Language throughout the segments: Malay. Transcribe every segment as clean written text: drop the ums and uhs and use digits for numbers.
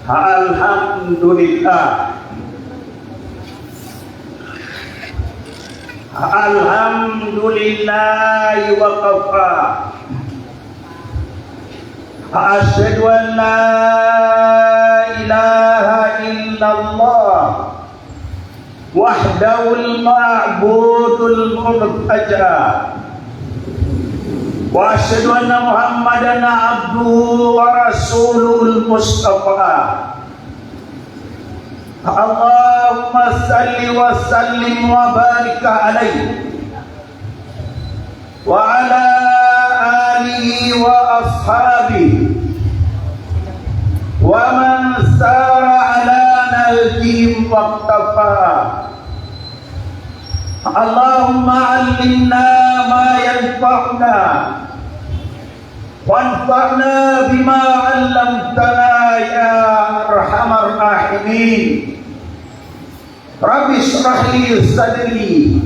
Alhamdulillah. Alhamdulillah wa kafa. Asyhadu an la ilaha illallah wahdahul ma'budul murtaja. Wa asyhadu anna Muhammadan abduhu wa rasulul mustafa. Allahumma salli wa sallim wa barik alaihi wa ala alihi wa ashabihi wa man sara ala nahjihim waqtafa. Allahumma allimna ma yanfa'una wanfa'na bima 'allamtana ya arhamar rahimin. Rabbi shrah li sadri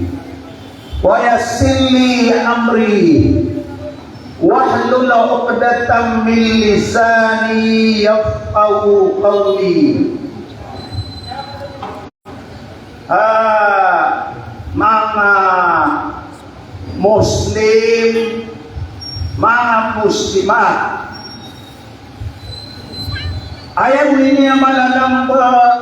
wa yassir li amri wahlul 'uqdatam min lisani yafqahu qawli. Mga muslim, mga muslimat, ayaw niya malalambot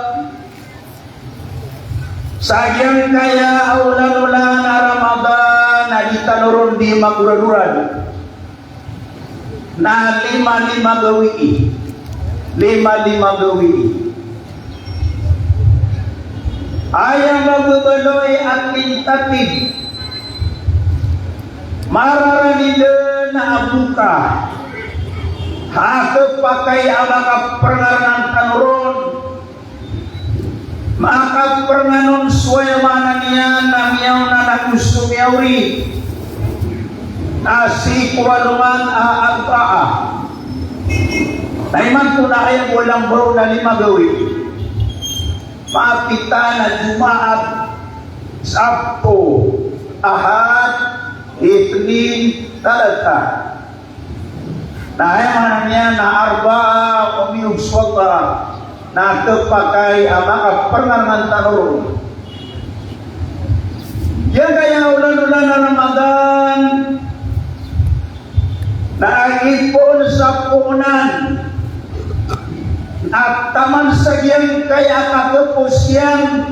sagyang kaya ulan-ulan na Ramadan na itanurun di maguraduran na lima-lima gawi ayaw magbabaloy at lintatid mararanidan na abuka hakap pakai abaka pernaran tanurun maka pernanon suaya mana niyan namiyaw na nagusto miyawri nasi kuwaluman aagpaa naiman po na kayang walang bro na lima gawi maapita na Jumaat, Sabto, Ahad, Ithnin, Talata. Naiman niya na arba'a umiyog swata na kepakai amaka pernangan tanurun. Yan kaya ulan-ulan na Ramadan naipon sa punan at taman sagyang kaya kakapos yan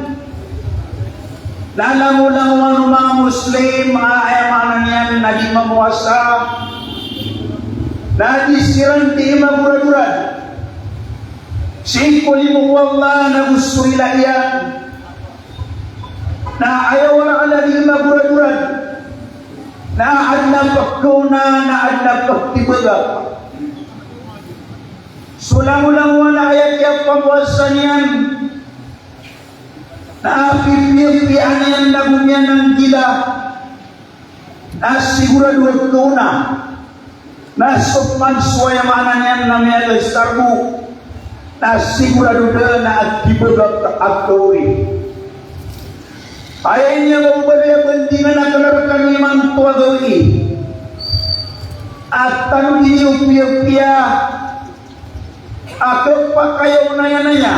lalamulang mga Muslim ayaman yan naging mamuasa nadisiran di maguraduran 5,000 wallah na gusto nila yan na ayaw ala di maguraduran na adna pagkuna na adna pagtibaga. Sulang-ulang wala ayat yang pembuasan yan na pipi-pipian yan lagunya ng gila na sigurado tuna na sukman suaya mana yan na may alastarbu na sigurado na at dibagak at kauri ayaw niya magbalik bendingan na kalarkan limang tuwa gawi at tanong niyo piya-piya ako pa kayo naya-naya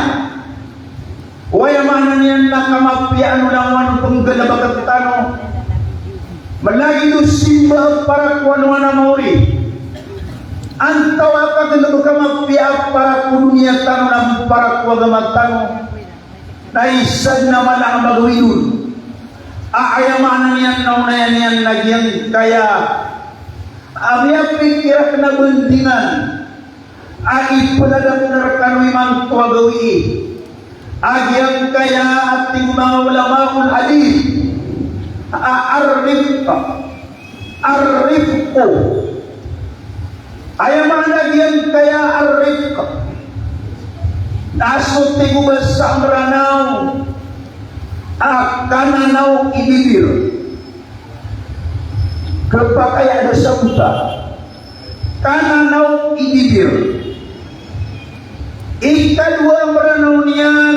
waya mana niyan nakamapian ulangan penggalabag tano malagi do simba para kuanuan na mauri antaw ka gano kamapia para kudunya tano na para kuagamag tano na isad na malang magawidun aayamanan niyan naunayan niyan nagyang kaya amya pikirak na bendingan ay ipadadak kanwi man tuwagawi agyang kaya ating mga ulamaul hadith arifko ayaman agyang kaya arifko nasunti ko ba sa amranaw kananaw ibibir kapag kaya na sa uta kananaw ibibir ikadua meranaw niyan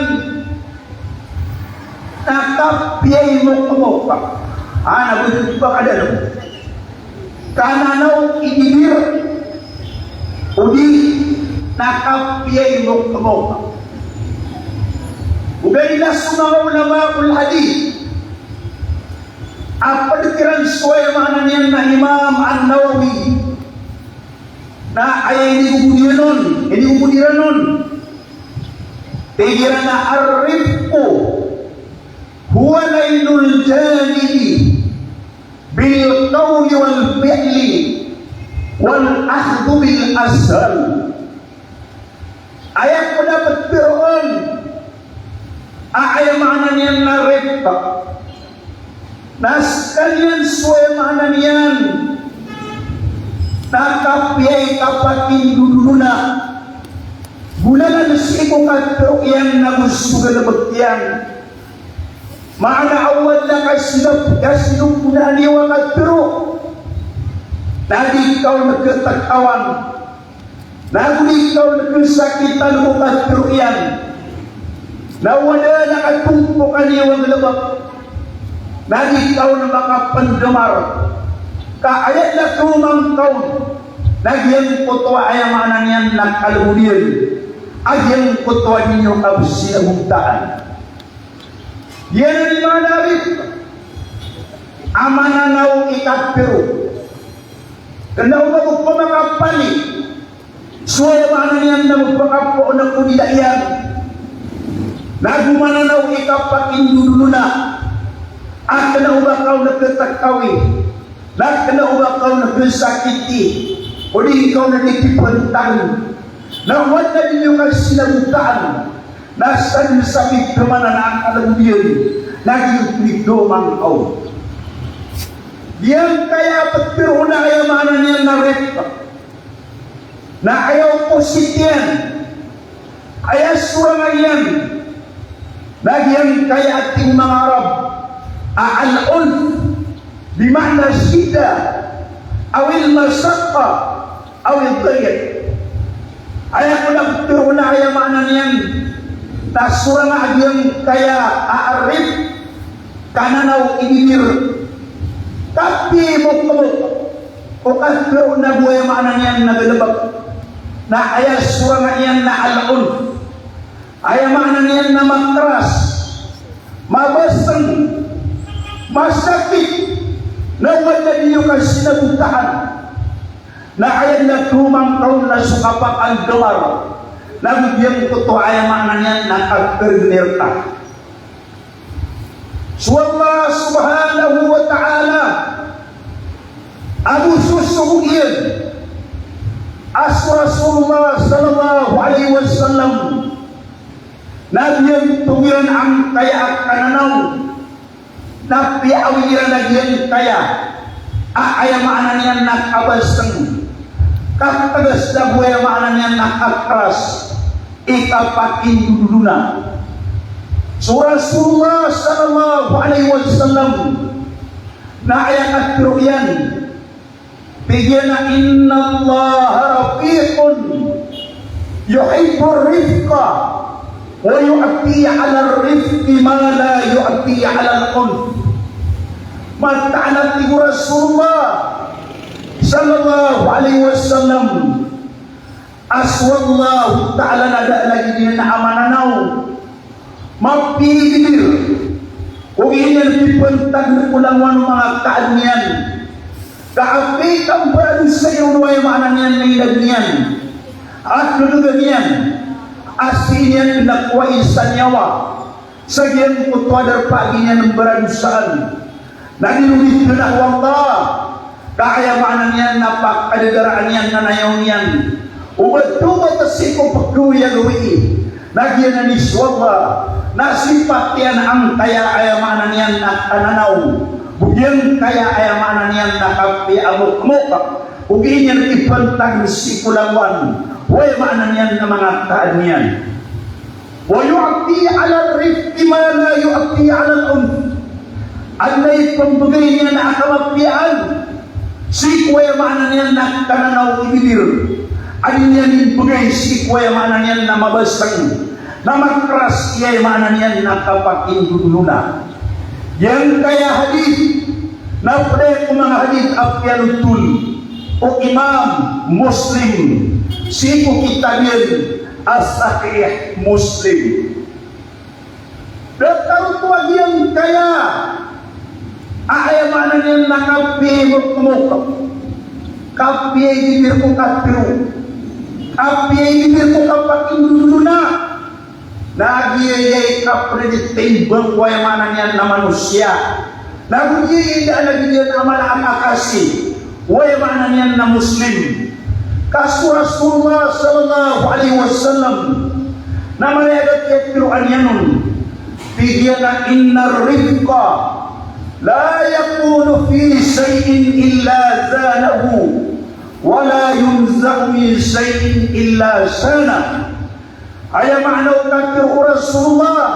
nakapiyay mo kumopak nabutin pa kada kananaw ibibir udi nakapiyay mo. Ugailah semua ulama hadis. Apa dikira sesuai maknanya na Imam An-Nawawi na ayah ini kemudian nun tigira na ar-rifqu huwa laylul janibi bil qawli wal fi'li wal akhdhu bil asal. Ayat pendapat Fir'aun ayat maknanya na rifqa na sekalian sesuai maknanya nakapiyay kapatin duduna bulan siku katro yang nagustugan na bagtiyan maana awal na kasilap na niwa katro na di ikaw nagkatakawan na di ikaw nagkasakitan mo katro yan na wala nakatungpo kaniwang labak na di ikaw na makapandamar kaayat na kumang kaun nagyang kutwa ay mananyan nagkalunir agyang kutwa ninyo kabsi na bugtaan yan ang imanarip amananaw ikapiro kanaw magpamakapali suwaya mananyan na magpakapo ng kudidayan nagumananaw ikapakindudulu na at kanaw bakaw nagkatakawi lahat ka na kau nagsakiti o di ikaw na nagkipantan na wala ninyo kang sinabutaan na saan sa bigkamanan ang kalambiyan naging pligdomang kau diyan kaya pagpiro na kaya mana niya na repta na ayaw positiyan kaya surangayan nagyan kaya ating mga Arab aalon بمعنى الشدة أو المشقة أو الضيق ayah ko na turuna kaya mana niyan tasura na agyang kaya aarip kananaw inimir tapi mo o katro na buhay mana niyan nagalabag na ayah sura nga niyan na alaon ayah mana niyan na matras mabasang masakit na wala niyo kang sinabutaan na ayat na tumang taon na sukapak ang gamar na bigyan ko to ay mana niyan na kagkernirta. So Allah subhanahu wa ta'ala Abu susuhugin as Rasulullah sallallahu alaihi wasallam na bigyan tumiran ang kaya at kananaw na piawiran na yan kaya ayamaan niyan nakabasang katagas na buhay maanan niyan nakakras ikapakinduduna so Rasulullah sallallahu alaihi wasallam na ayakat pero yan bigyan na inna Allah rafiqun yuhibbur rifqa wa yu'ti 'ala ar-rifqi ma la yu'ti 'ala al-'unf mata'alat ni Rasulullah sallallahu alaihi wasallam aswallahu ta'ala nada lagi din na amananaw mapigil kung iyan pipuntag na kulangan mga kaadniyan kaapit ang parang sa iyo nuway maanan niyan may lagniyan at lulugan niyan asin yan nakuwain sa nyawa sa giyan kutwadar pagi niya ng barangusaan nagilumit na Allah kaya maanan niyan napakalidaraan niyan na nayaw niyan ubat-ubat na siko pagkuya luwi nagyan na niswala nasipat yan ang kaya ayamanan niyan na kananaw bugyan kaya ayamanan niyan na kapi amok-mok ugin yan ipantag sikulawan way maanan niyan na mga kaan niyan wa yu'ti 'ala ar-rifqi ma la yu'ti 'ala al-unf anay pambagay niya na akamapian sikwaya maanan niyan na kananaw ibilir alin yan ibagay sikwaya maanan niyan na mabasang na makras iyay maanan yan na kapakinduduluna yan kaya hadith na pwede ko mga hadith apyanutul o Imam Muslim siku kita din asakih Muslim. Datang tuan yang kaya, ayam mana yang nakapi berkemuka, kapi bibir ko kapiru, kapi bibir ko kapakin dulu na, lagi ay kapre ditimbang ko ayam mana yang na manusia, lagi ay lagi dia nama akasi, ayam mana yang na Muslim. Kasu Rasulullah sallallahu alaihi wasallam, nama dia kapiru anyanun. Fiyana inna rifqa la yakunu fi shay'in illa zanahu wa la yunza'u min shay'in illa sana. Ayat makna kafir Rasulullah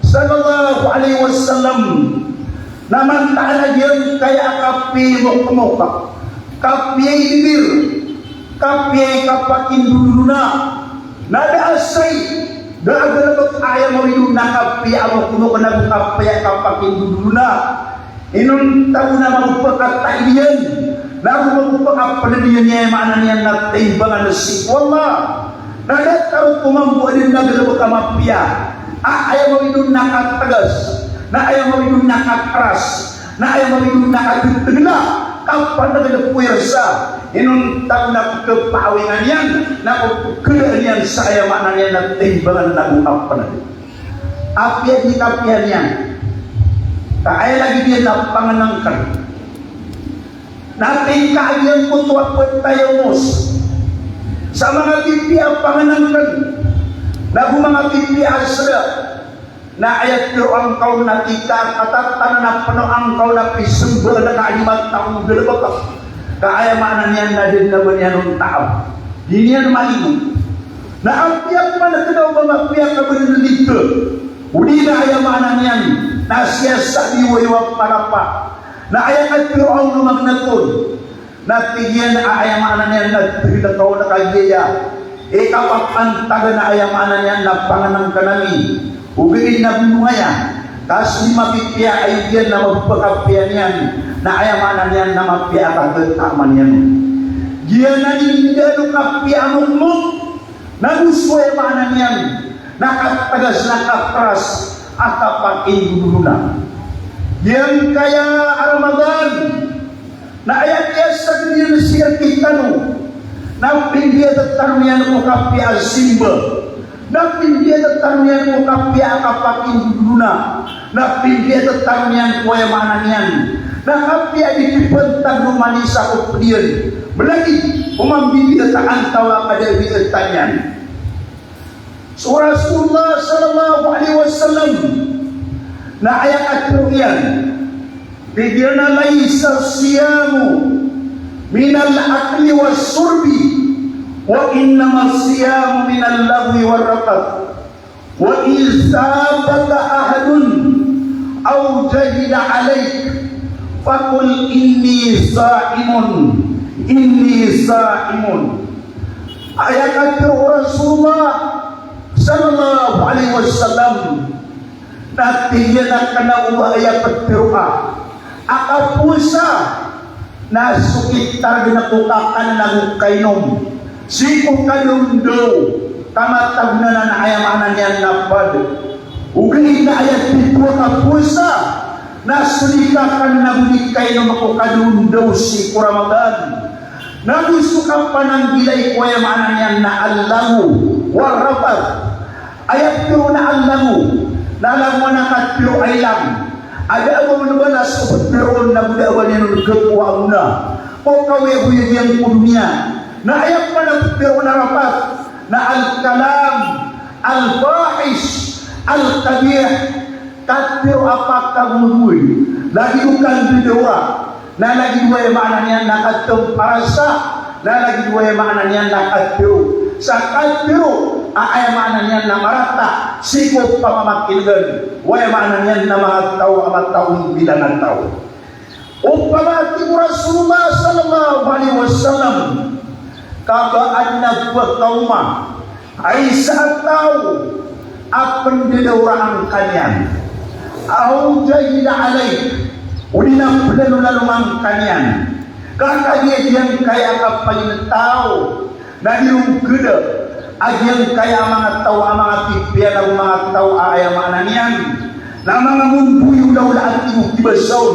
sallallahu alaihi wasallam naman ta'ala yang kaya kapi muka kapi bibir kapi kapakin duluna nada asai dah agak ayam mau hidup nak kapi awak kuno kena buka payah kapakin duluna inun tahu nama buka kata idian lalu buka apa dia mana yang nak timbangan nasi wallah nada tahu kumam buat dia nak buka mafia ayam mau hidup nak tegas ayam mau hidup nak keras ayam mau hidup nak tegak kapan nak puasa inun tahu nak kepawingan yang nak keadaan saya maknanya nak timbangan lagu apa nanti apa di kapiannya tak ada lagi dia nak panganangkan nak tingkah yang kutuak petayamus sama ngati dia panganangkan lagu mengati dia asra na ayat doang kau na kita kata tanah penuh angkau na pisembel na kalimat tahun gelebak kaya maknanya na din na banyan tahu ini yang maling na ampiak mana kedau bangapia kaberin dito udi na ayat maknanya na siasa diwaiwak parapa na ayat doang lumang natun na tigyan ayat maknanya na tigyan kau na kagaya ikapapan taga na ayat maknanya na panganang kanami ubiin na bunungaya kasi mapipia ay diyan na magpakapian yan na ayamanan yan na mapia kagataman yan diyan na nindalo kapia mo na gusto ayamanan yan nakatagas nakapras at kapakin dulu na diyan kaya Ramadan na ayat yan sa diyan siya kita no na pindiya tatang yan mo kapia simbol napin dia tetang yang mo kapia kapakin duluna napin dia tetang yang kuya mananian na kapia dipentang rumanisa ko pedian belagi umambi dia tak antawa kada bitanyan surah Rasulullah sallallahu alaihi wasallam na ayat at-Qur'an bidana laisa siyamu minal akli was surbi wa innama siyamu minal lagwi warrafat wa izabaka ahadun aw jahila alaik faqul inni sa'imun ayat akhir Rasulullah sallallahu alaihi wasallam natiyan kana ubaya petirua akapusa na sukitar ginakukakan ng kainom siku kalundo kamatag na na ayamanan yan napad ugay na ayat dito na pusa na sulikakan na bunikay na makukalundo si Ramadan na gusto ka pa ng gilay ko ayamanan yan na alamu warrapat ayat dito na alamu na alam mo na katlo ay lang ada mo naman na subot na budawan yan nagkatuwa mo na o kawe-huyo yang dunia na ayat pa ng pero narapat na al-kalam al-fahish al-kabir katpiro apakah muluy lagi bukan bidura na lagi dua yang maknanya nakatong parasa na lagi dua yang maknanya nakatpiro sa katpiro ay maknanya na marata sikop pamamakilan way maknanya na mga tao amat taong bilangan tao upamati Rasulullah sallallahu alaihi wasallam kabaan na pagkauma ay saat tahu apan didawraan kanyan au jahila alaik udina pelalumang kanyan kakagit yang kaya kapaling tao na dirong keda agyang kaya mga tao mga pipian ang mga tao ay maananian na mga mumbuyo daw lahat ibukibasaw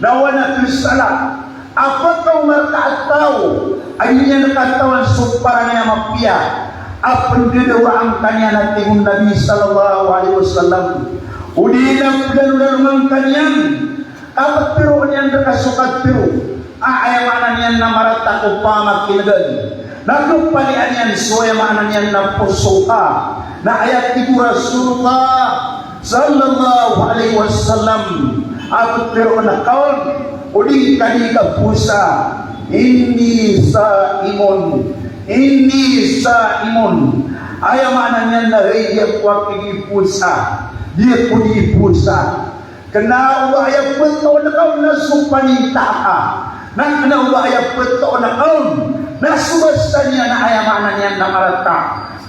na wala kisala apa kau markaataw ay niya nakatawan so para niya mapia apan kedawa ang kanya nating Nabi sallallahu alaihi wasallam udi na padalulang kanyan apat pero niyan nakasukat pero ay maananian na marata ko pa makinagad nagpalian yan suya maanan yan na pusoka na ayat ibu Rasulullah sallallahu alaihi wasallam abot pero nakaon uling kaniga pusa ini sa imon ayaw maanan yan na dia kuwag pusa dia pudi pusa kena ubaya beto nakaon na supanita ka na kena ubaya beto nakaon nasubasta niya na ayamanan niya na marata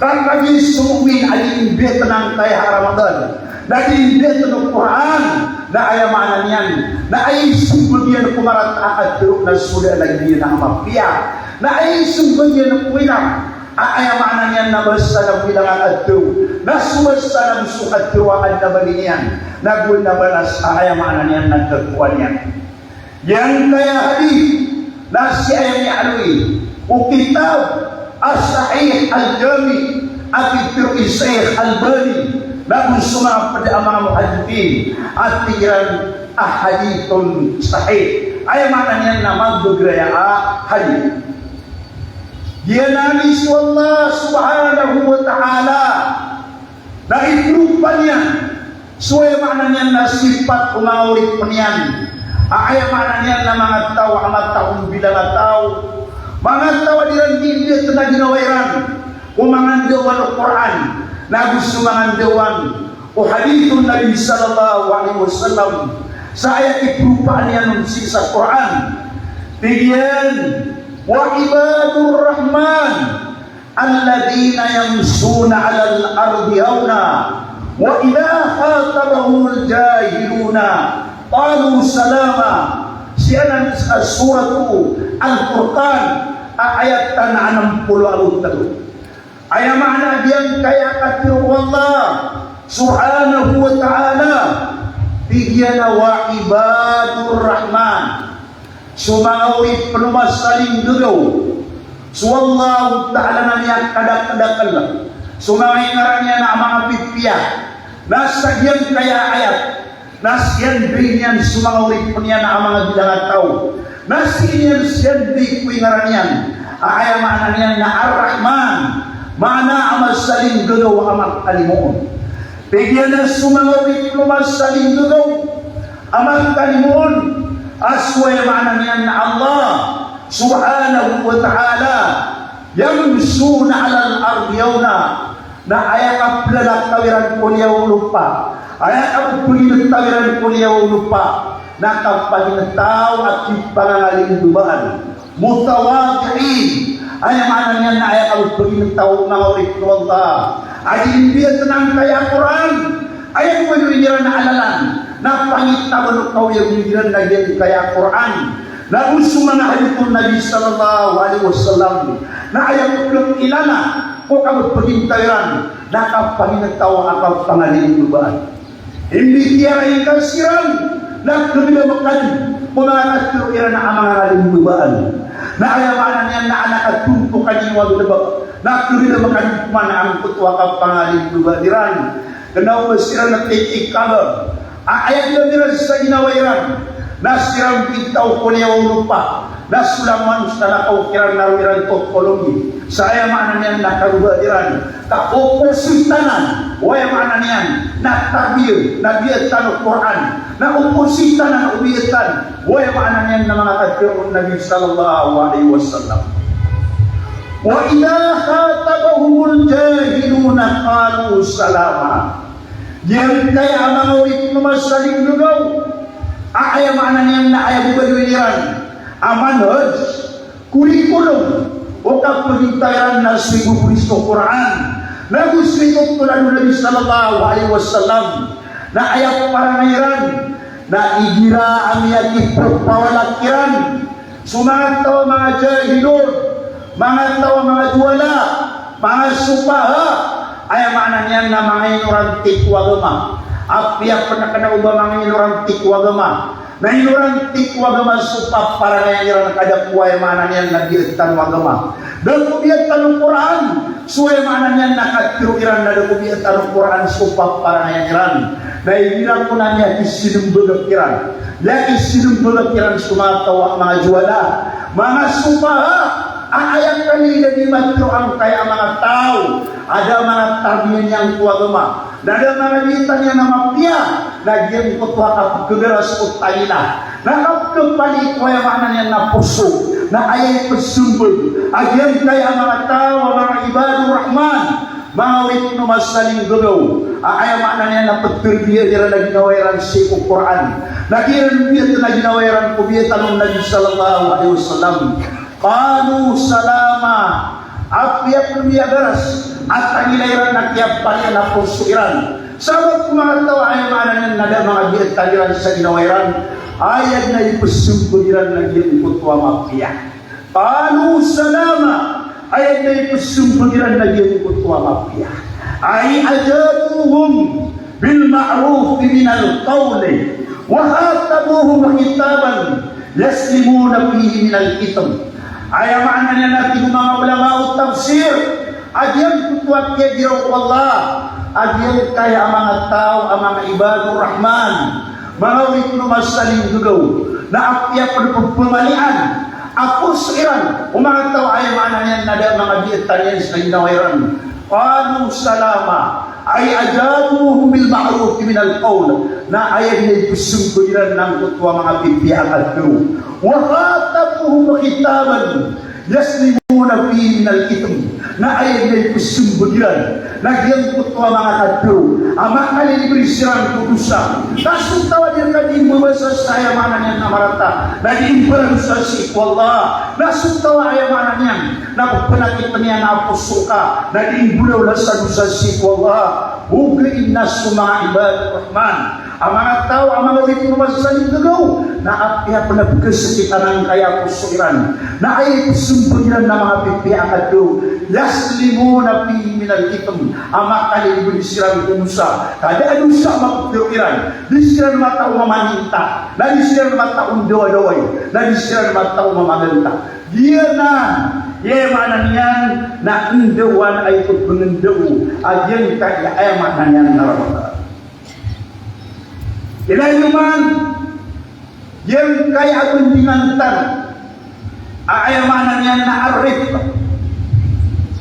kan kami sumumin alin beto ng kaya Ramadan naging beto ng Quran na ayamanan niya na ay sumul niya na kumarata at pero na suda lagi niya na mapia na ay sumul niya na kuwilang ayamanan niya na basta na bilangan at pero nasubasta na sukat tiruaan na bali niya nagul na balas ayamanan niya na kagkuhan niya yang kaya hadith na siya niya alui Ukitab As-Sahih Al-Jami at Tir'i Syekh Al-Bani na sumama pada mga muhadithin at tigiran ahadithun sahih ay mana niya na magbegraya hadith dia nanis Allah subhanahu wa ta'ala na itrupan niya suya mana niya na sifat umaulit penian ay mana niya na mga tao amat taong bilang tao mga tawadiran hindi ito na ginawairan kung mga dewan o Quran na gusto mga dewan o hadithun Nabi sallallahu alaihi wasallam sa ayat iprupaan niya nung sa Quran tigyan wa ibadur rahman alladhina yamsuna alal ardi hauna wa idha khatabahumul jahiluna qalu salama sianan suratu Al-Quran ayat tanah 60 tadu ayat makna dia kaya kata Allah subhanahu wa ta'ala bigyan wa ibadur rahman sumawi penumas saling dulu suwallahu ta'ala nanya kadak-kadakal sumawi ngarannya na mga pipiyah nasa dia kaya ayat nasiyan binyan sumawi punya na mga bilangan tao nasiyan siyan di kuingaranyan ay maananian na Ar-Rahman mana amal saling dulu amal kalimun bigyan na sumawi penumas saling dulu amal kalimun asway maananian na Allah subhanahu wa ta'ala yamsuna alal ardiyawna na ayat aplalak tawiran kuliyaw lupa ayat aplalak kuliyaw lupa na kapaginataw at pangangalindubaan mutawadi'in ayat maananian na ayat aplalak na ulit Allah ay hindi tenang kaya Quran ayat pwede na alalan na pangitawan kau yang mengiran lagi kaya Quran na usul mga hadithun Nabi sallallahu alaihi wasallam na ayat ulang ilana ko kamu pagintayran na kapanginataw ang pangalindubaan hindi tiara yung kasiran na kabilamakan pumangat iran na ang mga kalindubaan na ayamanan niya na anak at tuntukan yung wagdabak na kabilamakan man ang kutwa ka pangalindubaan iran kena umasiran na titikala ayat na sa ginawairan na sirang pintaw ko niya lupa na sulaman sa nakaw kirang nawiran to kolongi sa ayamanan niya na karubadiran ka opositanan o ayamanan niya na tabir na biyatan o Quran na opositanan o biyatan o ayamanan niya na mga katirun Nabi sallallahu alaihi wasallam wa idha khatabahumul jahiluna qalu salama yang kaya mga ulit masaling lugaw ayam ananian na ayam bubaliran amanhaj kurikulum o kapagitayan na Sribu Kristo Quran na gusto ito tulad Nabi sallallahu alaihi wasallam na ayam parangairan na igira ang yaki pagpawalakiran sumangat mga jahilun mga tao, mga juala, mga supaha, ay maknanya na mga inuran tikwagama. Apya pernah kena ubah mga inuran tikwagama. Na inuran tikwagama supap para ngayon kada kuway maknanya na diatan wagama. Dan kubiat tanong Quran, suway maknanya nakatiruiran na kubiat tanong Quran supap para ngayon. Na ibilang ko na niya isinumbugakiran. Ya isinumbugakiran sumatawa mga juala, mga supaha. Ayat kanina di matro ang kaya mga tao. Ada mga tabian yang kuagama. Ada mga litan yang namapia. Nagyan ko tuha kapagkagaras o tayina. Nakapagpalit ko yung mga yan na puso. Na ayat pasumbog. Agyan kaya mga tao, mga ibadur rahman. Mga wikno masaling gugaw. Ayaw mga yan na pagturbiya dira na ginawayaran si Quran. Nagiran biya na ginawayaran ko biya tanong Nabi sallallahu alaihi wasallam. Qalu salama apiap lumiagaras at tangilairan na kiyapan na pusuiran. Sabab mga tao ay maananan na da mga biat taliran sa ginawairan ayat na ipusumpuliran na giniputwa mapia. Qalu salama ayat na ipusumpuliran na giniputwa mapia. Ay ajabuhum bil ma'ruf minal qawli wa hatabuhum kitaban yaslimuna fihi minal itam. Ayat maknanya nanti mga ulama tafsir adyan kutuat kaya diraw Allah adyan kaya mga tao ang mga ibadur rahman mga wikno masaling gugaw na apya pagpumalian apos iran o mga tao ay maknanya nada mga biatan yan sa ginawiran. Qalu salama ay ajabuhum bil ma'ruf minal qawl na ayat na ipusungkuliran ng kutwa mga bibiyang at guru wa khatabuhum khitaban yaslimuna fihi minal ithm na ayat na ipusungkuliran nagyang kutwa mga kadru ama kali diberi sirang kudusa kasut tawadir kading berbasa saya mananya namarata na diimbaran sa sikwallah nasut tawa ayat mananya na penakit penian apos suka na diimbulaw sa dusa sikwallah bugli innas mga ibadah rahman ang mga tao ang mga wikno masaling gugaw na apya panabugas sa kitanang kaya pusuiran na ay pusumpuliran na mga pipiang adyo yaslimuna fihi minal itam ama kalilibu disirang kumusa kada anusa makutiruiran disirang matao mamaninta na disirang matao dawa-daway na disirang matao mamaganta dia na ye mana niyan na indawan ay pagpengendau agyan kaya ay mana niyan naramata ilayuman yang kaya guntingantan ay mana niyan na arif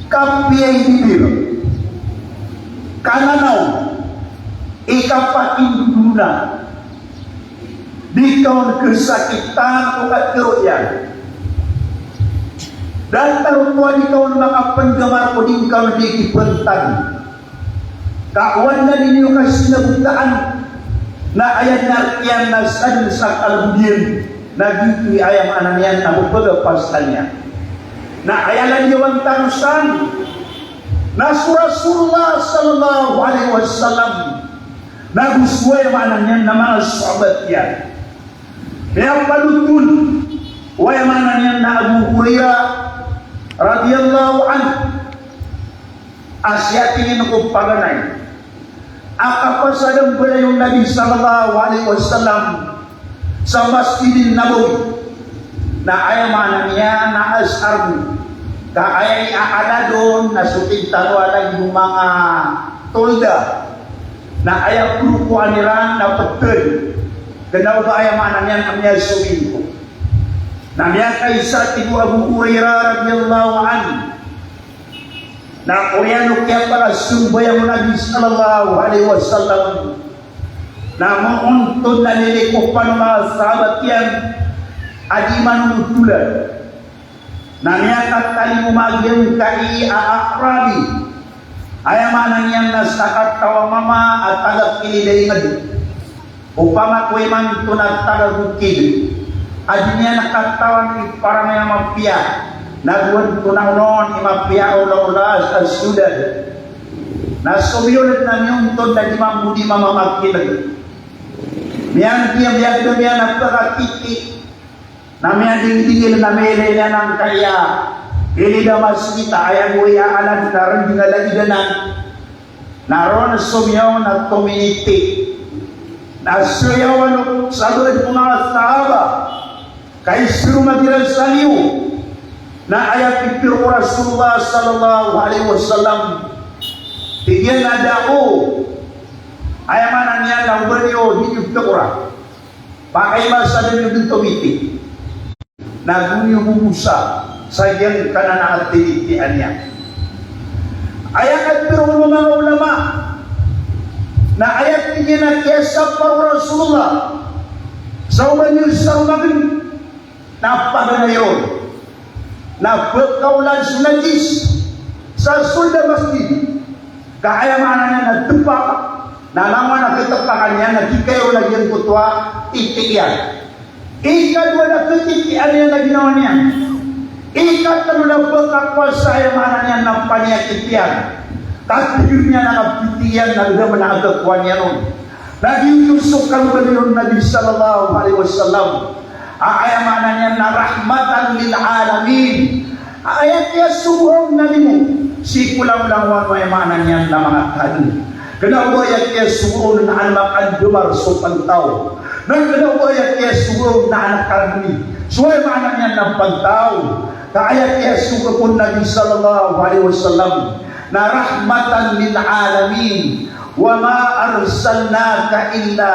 kapiyay bibir kananaw ikapainduduna di kawan kesakitan o katiroyan dan tarutuan ikaw ng mga panggamar ko din ikaw na dikipuntan. Kawan na ninyo kasi nabutaan na ayan na kiyan na san sa kalbudian na giti ayam ananian na mupagapastan niya. Na ayalan niyo ang tanusan na Rasulullah sallallahu alaihi wasallam na gusway mananian na mga sahabat yan. Kaya palutun way mananian na Abu Hurairah radhiyallahu anhu asyatinin ko paganay akapasadang pala yung Nabi sallallahu alaihi wasallam sa Masjidin Nabawi na ayamanan niya na asarbu kaayay aala doon na sutintanuan yung mga tolda na ayaw grupuan nila na pagtun ganaw ba ayamanan niya ang niya suwin ko na niya kaysa tigo Abu Hurairah radhiyallahu anhu na kuryano kaya para sumbayang Nabi sallallahu alaihi wasallam na mauntun na nilikupan ng mga sahabat yan adi manutulad na niya katali umagyan kai aakrabi ayamanan yan na sakat tawa mama at tagap kilidaingad upama kuwi man tunat tagabukid adi niya nakatawan para may mapia nagwan tunang noon imapia ula-ulas as syudad na sumiyulat na niyuntod na di mamudi mamamakilag miyan nagpakatiti na miyan dingdingil na mele niya ng kaya Ini damas kita ayang uyaalan naran dinalagdanan naron sumyaw na community na suyawan sabad mga sahaba kay suruh madiran saliw na ayat pikir Rasulullah sallallahu alaihi wasallam tigyan na dao ayamanan niya na ubaliyo hidup tekura pakai masa dan hidup community na gunyo bumusa sadyang kananaatitiannya. Ayat at pero mga ulama na ayat niya na kiyasa para Rasulullah sa umanyo sa umagin na paganayon na pagkaulan sa najis sa sulda masjid kaayamanan niya na tupak na laman na kitapakan niya na di kayo lagyan kutwa itiyan. Ikadwa na ketitian niya na ginawa niya. Ikatlo na pagkakwasa ayamanan niya ng paniyakitian. Tatiyod niya na kapitian na gaman na agakwa niya nun. Nagiyusok ang baliyon Nabi sallallahu alaihi wasallam. Ayamanan niya na rahmatan lil alamin. Ayat niya suhong nalimu. Si kulang-langwan ayamanan niya na mga kanin. Kenawayat niya suhong na anak dumar supantao. Nagkenawayat niya suhong na anak karni. Suway ayamanan niya ng pantao. Kaayat niya suhong Nabi sallallahu alaihi wasallam. Na rahmatan lil alamin wa ma arsalnaka illa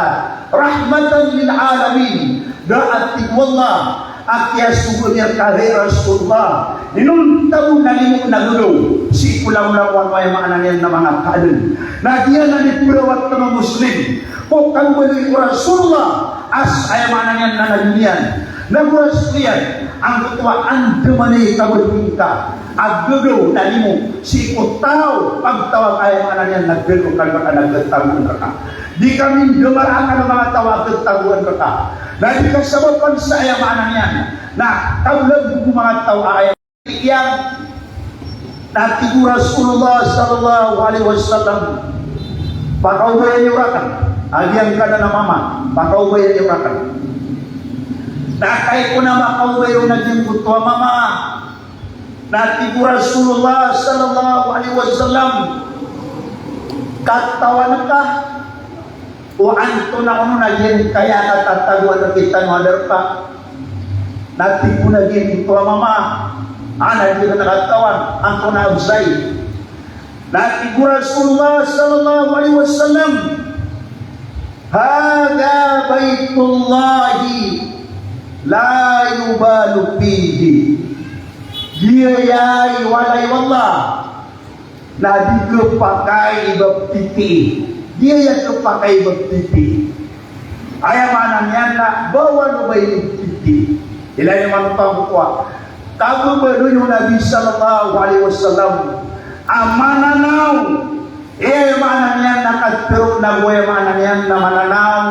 rahmatan lil alamin da'ati wallah akya sugunya kahir Rasulullah inuntaw na limo nagulo si ulang-ulang may maananin na mga kaadun na diyan na nipulawat ng muslim o kalwali Rasulullah as ay maananin na nagunian nagurasliyan ang kutuaan dumani kabulingka agdudo na limo si utaw pagtawag ay maananin nagdudo kalwaka nagtaguan ka di kami dumarakan ng mga tawag nagtaguan ka na di kasabapan sa ay maananin na tawag ng mga tawag ay yang na tigu Rasulullah sallallahu alaihi wasallam pakaubayan yurakan agian ka na mama pakaubayan yurakan nakay ko na makaubayan naging kutwa mama na tigu Rasulullah sallallahu alaihi wasallam katawan ka o anto na kuno naging kaya katataguan na kita ng pa na tigu naging kutwa mama anak kita nakatawan anto na absay na tigu Rasulullah sallallahu alaihi wasallam hada baitullahi la yubalu fihi dia yai walai wallah na dikepakai baptiti dia yang kepakai baptiti ayam anaknya nak bawa nubai baptiti ilai mantap kuat tabu beruyu Nabi sallallahu alaihi wasallam amananau mananya nakat perut na gue mananya na mananaw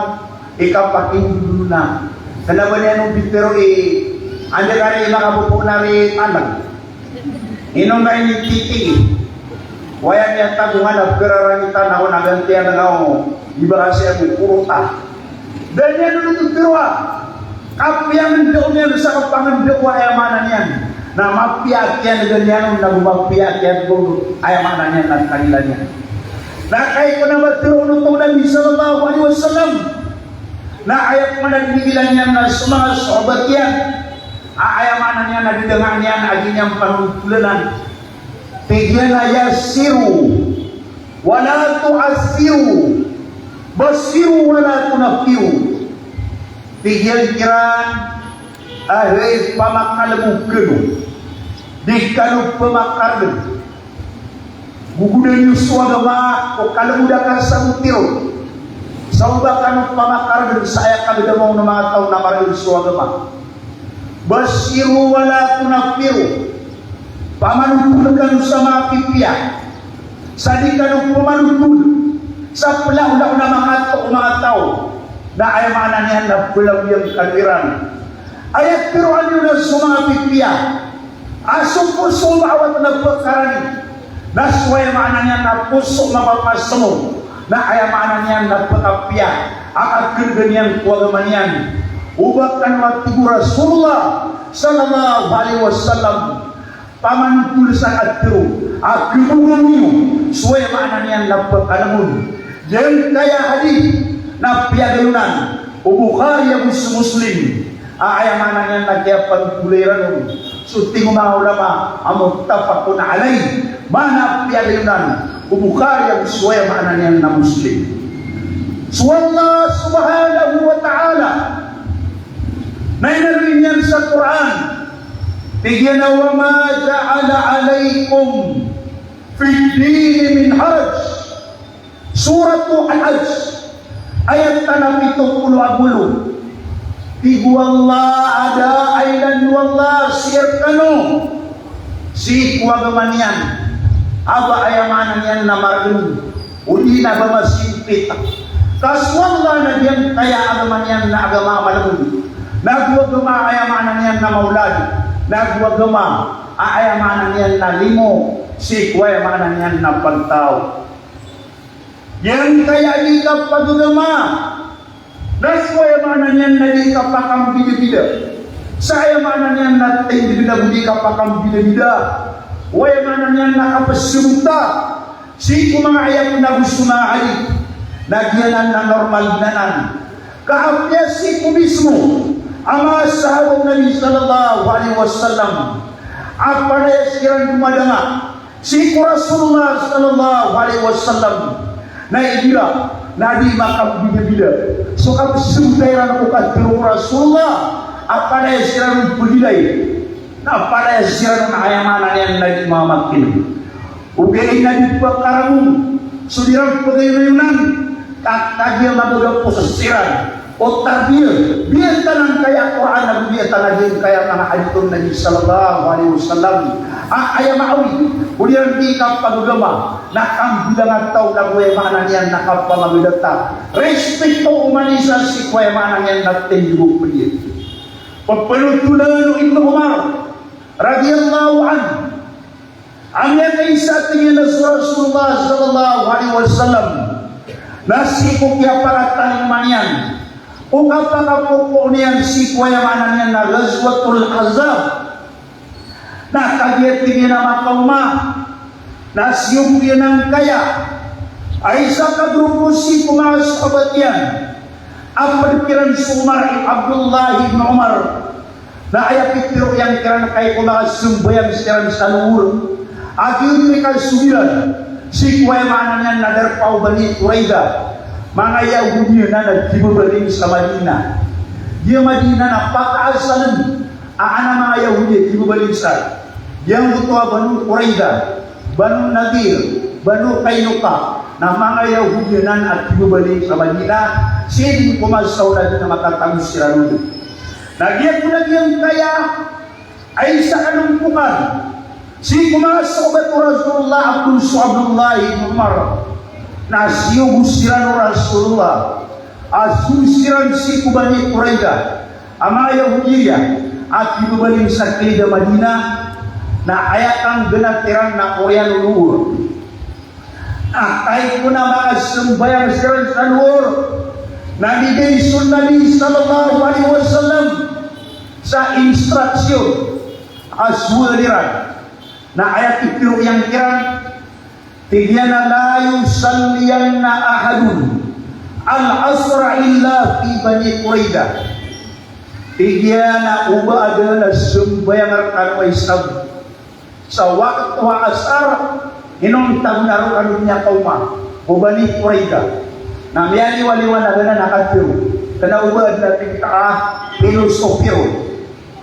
ikapakin dulu na kenapa dia nung bitero anda kari makabupo na rin anak inong ka ini titi wayang yang tagungan na perarangitan ako nagantian na ako ibahasi ako kuruta dan yan nung bitero kapiang daunnya sa kapangan dawa ayamanan yan na mapiak yan ganyan nung mapiak yan kung ayamanan yan at kanilan yan na kay ko na matiro nung Nabi sallallahu alaihi wasallam na ayat managbigilan niya na sa mga sahabat yan aayamanan niya na didengar niya na aginyang panutulanan tigyan na yasiru wala tuasiru basiru wala tunafiru tigyan kiran ahay pamakalamu kenu di kalu pemakarden gugudan yusu agama o kalamudakan sa mutiro sa ubakan pamakarden saya kalida mau na mga tao na maral yusu agama basiru wala tunafiru pamanutulakan sa mga pipiya sa di kalu pamanutul sa pula-ula na mga tao na ayamanan niya na pulau yang kaliran ayat piruan yun na sa mga pipiya asong puso bawat na pagkarani nasway ayamanan niya na puso na mapasamo na ayamanan niya na pagkapiya ang agkaganyang kuwagaman yan ubak kan matigu Rasulullah sallallahu alaihi wasallam pamantul sa adro agumugong niyo suway maanan yan napagkalamun yang kaya hadith na piyagayunan o Bukhari ang Muslim aayamanan yan nagyapang kuliran so tingong mga ulama ang mutafakun alay mana piyagayunan o Bukhari ang suway maanan yan na Muslim. So Allah subhanahu wa ta'ala na inalin yan sa Quran bigyan na wa ma ja'ala alaykum fi dini min haraj surat Al-Hajj ayat tanam itu puluh tigu Allah ada ailan wallah sirkano si kuagamanian aba ayamanan yan na marun uli na ba masimpit kaswallah na diyan kaya agaman yan na agama malamun nagwagama ayamanan yan na maulad nagwagama ayamanan yan na limo si kuayamanan yan na pagtao yang kaya di ka pagagama das kuayamanan yan na di ka pakam bida-bida sa ayamanan yan na bida-bida di ka pakam bida-bida kuayamanan yan na kapasunta si mga ayam na gusto na ay nagyanan na normal nanan kaapya si ko mismo ama sahabang Nabi sallallahu alaihi wasallam apa na siran dumadanga si ko Rasulullah sallallahu alaihi wasallam na ibira na di makabida-bida so kapsudairan ko kadro Rasulullah apa na siran pagilay na apa na siran na ayamanan yan na mamakin ugay na di pagkaramu sudirang pagayunan kagaya magagawa po sa siran o tarbiyah biya tanang kaya Quran na biya tanagin kaya mga hadithon Nabi sallallahu alaihi wasallam ayam maawi uliran di ka pagagama nakambilangan tao na kuya maanan yan nakapamagidata respeto umanisa si kuya maanan yan natin yung puliyat pagpanutulan ng Ibn Umar radiyallahu anhu ang yan ay sa tingin na Rasulullah sallallahu alaihi wasallam nasi ko kaya para taliman yan kung kapakapupo niyan si kuwayamanan yan na Ghazwatul Ahzab na kagiyatingin na makauma na siyong yan kaya ay sa kadrupo si mga sahabat yan ang pagkiran si Umar Abdullah ibn Umar na ayapit pero yang kiran kay mga sumbayang siyan sa luhur at yun may kasubiran si kuwayamanan yan na darpaw Bani Qurayza mga Yahudi na nagtibabaling sa Madina yung Madina na pakaasalan aana mga Yahudi tibabaling sa yung butuwa Banu Qurayza Banu Nadir Banu Kainuka na mga Yahudi na nagtibabaling sa Madina sining pumasaw na din na matatangos sila nun nagyan mo nagyan kaya ay sa kanumpukan si pumasaw ba ito Rasulullah Abdullah ibn Umar na siyong usiran Rasulullah asusiran si Bani Qurayza ang mga Yahudiya at ibabaling sa kilida Madina na ayatang ganatiran na Korean luhur kahit ko na mga sumbayang siran sa luhur nabigay Nabi sallallahu alaihi wasallam sa instruksyon aswaliran na ayat ipiro yang kiran tigyan na la yusalliyan na ahadun al-asra illa fi Bani Qurayza tigyan na uba ada na sumbayang arkanway sa waktu asar hinuntag na rin kanunya kauma o Bani Qurayza na miyaliwaliwan na gana nakatiro kana uba ada tingka filosofiro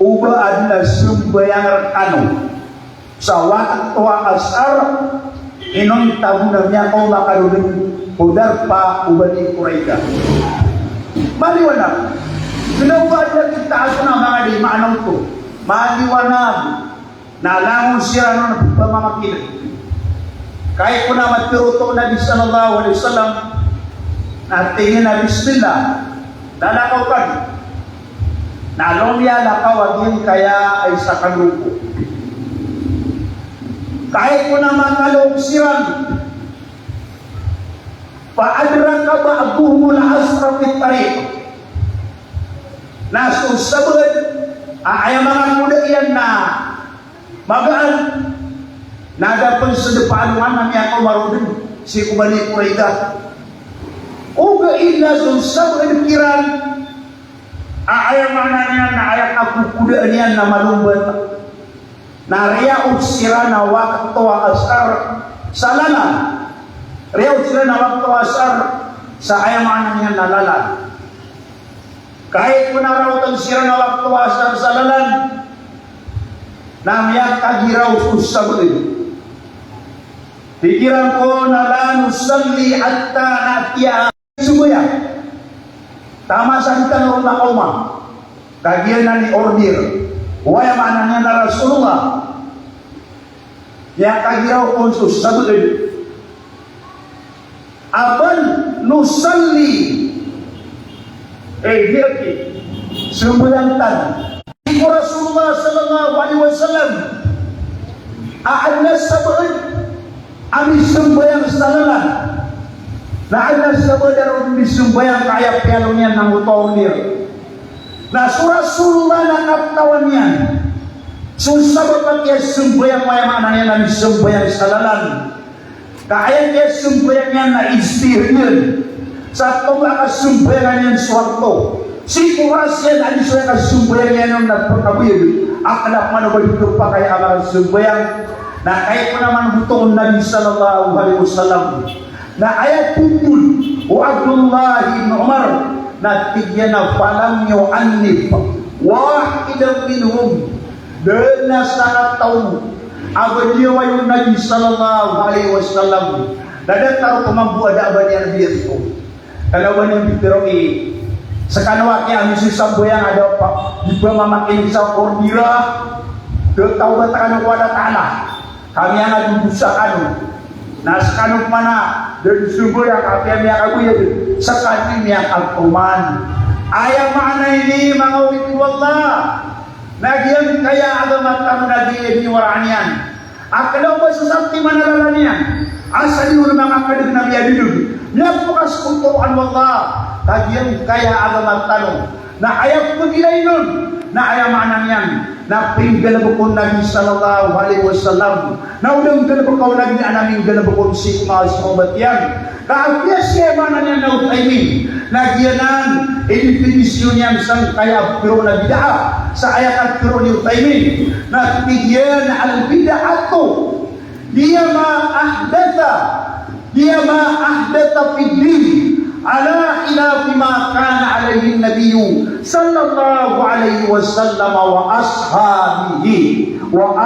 uba ada sumbayang arkano sa waktu asar inon tahu namanya kau makarudin udar pa Bani Qurayza maliwanag kenapa dia kita asal mga di maanaw to maliwanag nalangon siya ng pamamakil kahit ko na matiruto Nabi sallallahu alaihi wasallam na tingin na bismillah nalakaw ka nalongya lakawagin kaya ay sa kanupo kahit ko na makalong siran paadraka ba'duhumul asra fit tariq nasusabad ay mga muda yan na magaan nada pun sedepan nami ako marudin si Bani Quraidah uga illa zul sab'in kiran ayat maknanya na ayat aku kuda niyan na malumbat na riyaud sirana waktu asar salala riyaud sirana waktu asar sa ayat maknanya nalalan kahit punarautan sirana waktu asar salalan namanya kagiraw usabin pikiran ko na la nusalli hatta natiya sumaya tama sa kita ng rumah kauma kagian na ni order waya mananya na Rasulullah ya kagiraw ko usabin aban nusalli dirki sumbayang tan Rasulullah sallallahu alaihi wasallam a'anna sab'in ami sembayang salalah na'anna sab'in mi sembayang kaya pialunya nang utong dia na Rasulullah nakaptawan niya susah pakai sembayang maya maknanya nami sembayang salalan kaya dia sembayangnya na istirnya satu ka sembayangan yang suatu si kurasyan adi suya ka sembayangan yang nagpakabuyod akalak man ba dito pa kaya amaran sembayang na kaya ko naman butong Nabi sallallahu alaihi wasallam na ayat tungkol o Abdullah ibn Umar na tigyan na falam yu'annif wahidan minhum dahil na sa taon abadiyawa yung Nabi sallallahu alaihi wasallam na datang kumambuada abadiyan biyarito kalawan yung bitiroki sa kanwa kaya misi sambayang ada pa di ba mamakin sa ordira tetaw ba takan ko ada tanah kami ang nadudusakan na sa kanok mana dan sumbayang kami ang kaguya sa kanin yang agtuman ayang mana ini mga witwallah nagyan kaya agamat kami nagilid ni waranian akalaw ba sa sakti manalanian asal yung mga kadig na biyadidog napukas kuntuan wallah kagian kaya agamat tanong na ayat ko nila yun na ayaman yan na pinggalabuko Nabi sallallahu alaihi wasallam na ulang galabakaw lagi na anaming galabakon si kumakas kumat yan kaagya siya manan yan na utaymin na giyanan inifinisyon yan sang kaya pero na bidaa sa ayat at pero ni utaymin na tigyan al-bida'ato dia ma'ahdatha fid-din ala khilafi ma kana alaihi an-nabiy sallallahu alaihi wasallam wa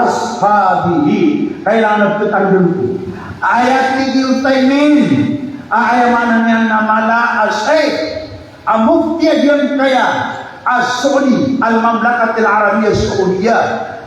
ashabihi kailangan nagtatandun ko ayat tigil taymin ayamanan yan na mala asay ang mufti yan kaya as-Saudi al-Mamlakatil Arabiya Saudiya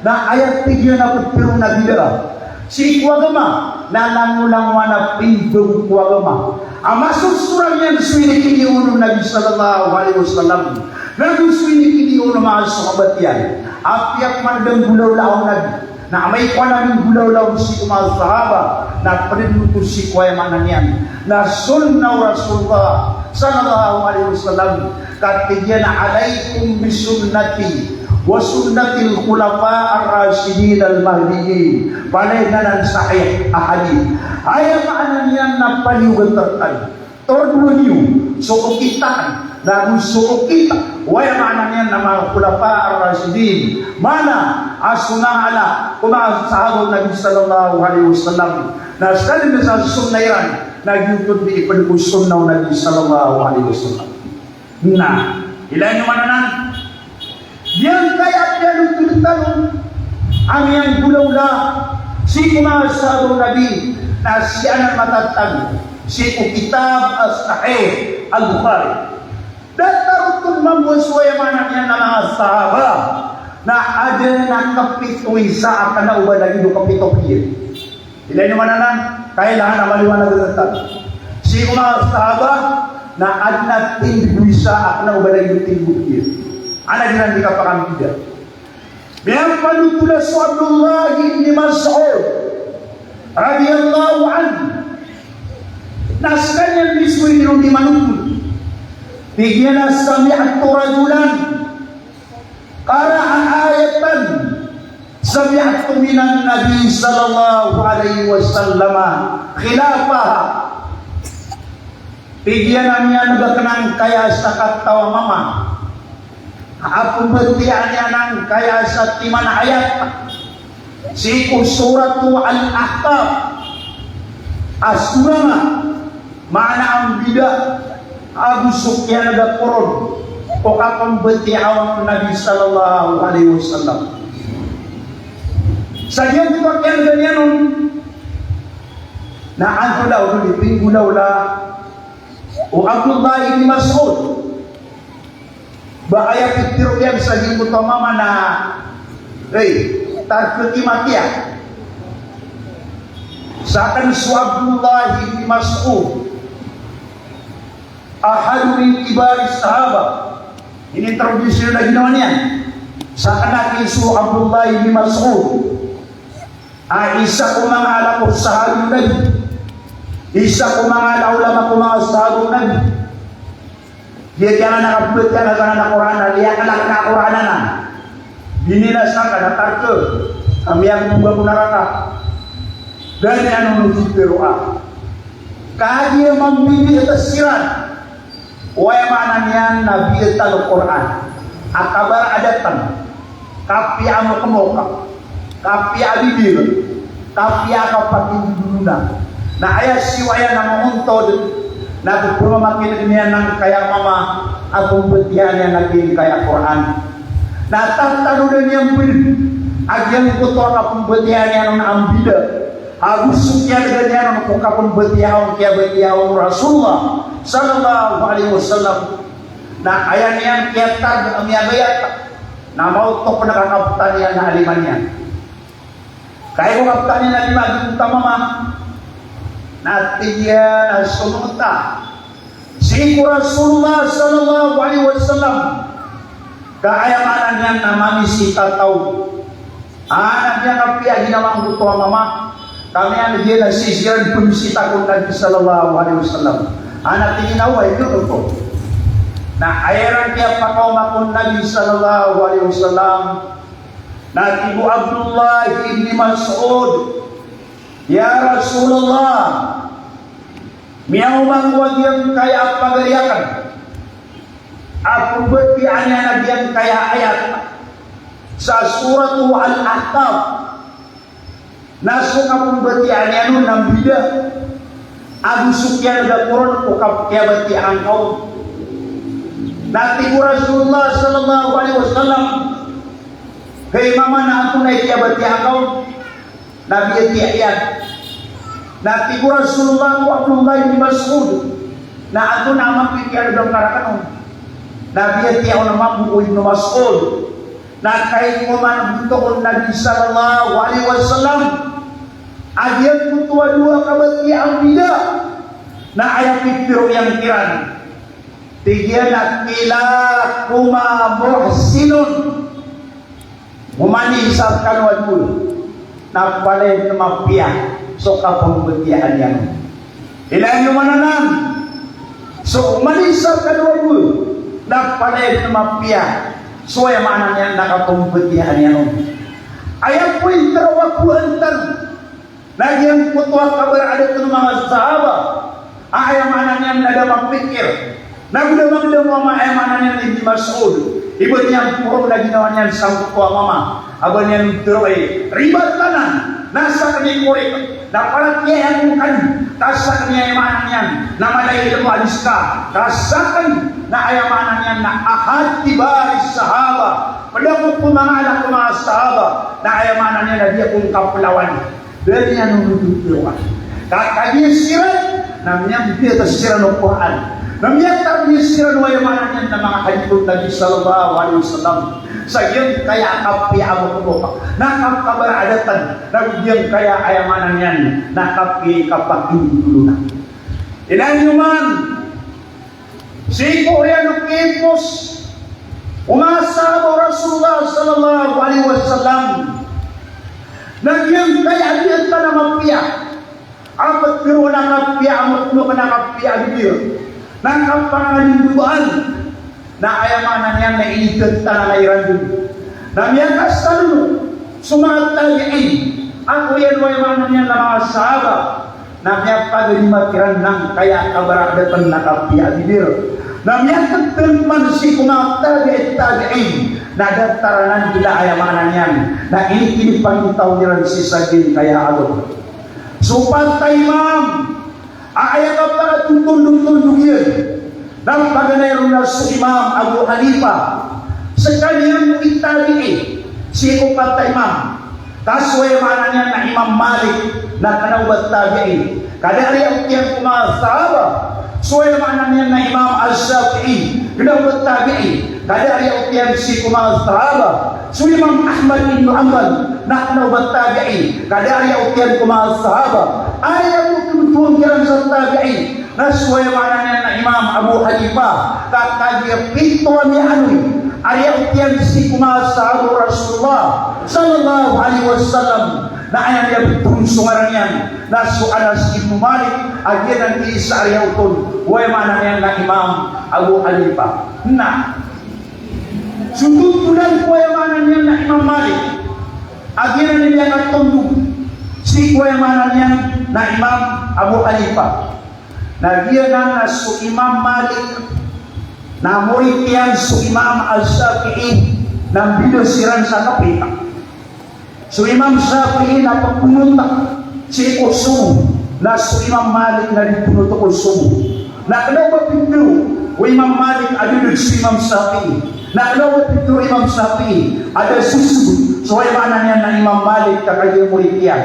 na ayat tigil na pagpiro na bidara si kuwagama na nangulang wana pindong kuwagama ang masusurang yan suwini kiniuno Nabi sallallahu alaihi wasallam Nabi suwini kiniuno mga sahabat yan apiak man ng gulaw-law Nabi na may kwa namin gulaw-law si mga sahaba na paninuto si kuwaya manan yan na sunnaw Rasulullah sallallahu alaihi wasallam katigyan na alaikum bisunnati wa sunnatil khulafa ar-rasyidin al-mahdiyyin palaynanan sahih ahadith ay maanan yan na paliwagatan tordulo niyo suukitan na suukita waya maanan yan na mga khulafa ar-rasyidin mana asunala kumasahabot Nabi sallallahu alaihi wasallam na sekali na sa sunnairan nagyutod di ipalikos sunnaw Nabi sallallahu alaihi wasallam na ilan yung mananan diyan kaya diyan tulitan ang yang gulaw na si kumasado Nabi na siya na matatag si kitab as-sahih al-Bukhari datarutun mamwaswaya manan yan na mga sahaba na ada na kapitoy sa akan na uba lagi do kapito kiyo ilan yung mananan kailangan na maliwanag datang si kumasahaba na adna tinduy sa akan na uba lagi do tinduy kiyo ana dinan di kapakan tidak. Biar panutulah Abdullah bin Mas'ud radhiyallahu anhu. Naskanya misui di manutul. Bigyan sami'tu rajulan qara'a ayatan sami'tu minan Nabi sallallahu alaihi wasallam khilafah. Pigian niya nagakenang kaya sa katawa mama. Apong betiannya nang kaya sa timan ayat. Siku suratu al-ahqaf. Asurama mana ang bida agusok yan nagakoron. O kapang betiawang Nabi sallallahu alaihi wasallam. Sa diyan ko kaya ganyan na anto daw dipinggo daw la o Abdullah ibn Mas'ud ba ayat pitiro yan sa ginto mama na tarketimatia sa akan su Abdullah ibn Mas'ud ahadu min kibari sahabat. Ini introduksi na ginawa niya sa anak isu Abdullah ibn Mas'ud. Isa ko mga alam ko sahabong Nabi. Isa ko mga ulama ko mga sahabong Nabi. Dia jangan nakabut ka na sana na Quran na liya ka lang na Quran na. Binilas ka na tarke. Kami ang mungga punaraka. Dan ano nung pero kaya mambili atas sirat. Waya mana niyan Nabi talo Quran. Akabar adatan. Kapi amo kemoka. Kapi abibir. Kapi akapatin duluna. Na ayat siwaya na menguntod. Na kupuro makin niya ng kaya mama. Akong betihan niya naging kaya Quran. Na tatalo na niyang pwede. Agyang kuto akong betihan niya ng ambida. Agusok niya na ganyan kung akong betihan kaya betihan Rasulullah sallallahu alaihi wasallam na ayan niyan kaya tag ang yagayat na mautok na kakaptan niya na aliman niya. Kaya kung kaptan niya na lima ginta mama natin niya na sumuta si Rasulullah sallallahu alaihi wasallam kaayamanan niya na mamisi tataw anak niya kapia ginawang buto ang mama kami ang dia na sisiran pumisita kong Nabi sallallahu alaihi wasallam anak tinaway yun po na ayaran kaya pakauma kong Nabi sallallahu alaihi wasallam na Ibu Abdullah ibn Mas'ud ya Rasulullah miyaumang wag yang kaya pagariakan apong betiannya na yang kaya ayat sa suratu al-ahqaf nasuk apong betiannya nun ng bida agusok yan na koron o kaya betian kau nati ko Rasulullah sallallahu alaihi wasallam kay mama na ako na ikiyabati akaw nabiyati ayat nati ko Rasulullah ko Abdullah ibn Mas'ud na ako na mapikiyar daw karakanon nabiyati ako na mabuo ibn Mas'ud na kay mo man buto Nabi sallallahu alaihi wasallam agyat ko tuwa-duwa kabati ang bida na ayat pitiro yang kiran tigyan at kila kuma muhsinun Umani isap kanwan mo na palay na mapia so kapang betihan yan. Ilan yung mananam? So umani isap kanwan mo na palay na mapia so ay manan yan na kapang betihan yan. Ayaw po yung tarawakuan tan nagyang putuwa kabar adat ng mga sahaba ayaw manan yan na damang pikir nagdamang-damang ayaw manan yan hindi Mas'ud iba niyang puro na ginawa niyan sa kuwa mama. Aba niyan turoy. Ribat ka na. Nasa kami kurik. Napalatyahan mo kan. Tasa kami ayamanan niyan. Na malayil mo alis ka. Tasakan na ayamanan niyan na ahad tibaris sahaba. Pada mo pumangalan ko mga sahaba. Na ayamanan niyan na dia kong kapulawan. Dahil niya nung nututuwa. Kakanyisiran. Na niya dia tasisiran ng Quran. Namiyat nisira no ayamanan yan na mga hadithong Nabi sallallahu alaihi wasallam sa iyang kaya kapi amo ko nakapkabar adatan nagyang kaya ayamanan yan nakapi kapakindulunan ilan yuman si Koreano Kipos umasa mo Rasulullah sallallahu alaihi wasallam nagyang kaya diyan ka na mapiya apat pero nakapiya amo ko nakapiya bibir nang pangalinduan na ayamanan niya na inigat na nairan dun. Na miyakas talunod Sumat tabi'in. Ako yan way mana niya na mga sahabat na may pagalimakiran ng kaya kabaradatan na kapya bibir. Na may kagtalman si kumat tabi'in na dataranan bila ayamanan yan na inikinipanitaw nilang si sagin kaya alo. So patay ma'am, aaya ka para tutulong-tulong yan. Nang paganayro na si Imam Abu Hanifa sa kanyang itabi'in si patay ma'am. Tasway mana niya na Imam Malik na kanawat tabi'in. Kadari ang tiyang kumasahaba. Suway mana niya na Imam Al-Shafi'i kanawat tabi'in. Kadari ang tiyang si kumasahaba. So Imam Ahmad ibn Hanbal na kanawat tabi'in. Kadari ang tiyang kumasahaba. Ayaw mo kebetulan kiran sa tabi'in. Na suway mana niya na Imam Abu Hanifa kakagya pito ni anoy. Ayaw tiyang si kumasahaba Rasulullah sallallahu alaihi wasallam na ayang niya bitong sungaran yan na su Anas ibn Malik agyan ang isa ayaw ton huwag mana niya na Imam Abu Hanifa na sututulan huwag mana niya na Imam Malik agyan niya na tundog si huwag mana niya na Imam Abu Hanifa nagyan na su Imam Malik na murid yan su Imam Al-Shafi'i ng binosiran sa kapita. So Imam Shafi'i na pagpununta si Kusum na su Imam Malik na dipununta Kusum na kanawa pinto o Imam Malik adunod si Imam Shafi'i na kanawa pinto Imam Shafi'i ada susubot so ay mana niya na Imam Malik kakaya murid yan.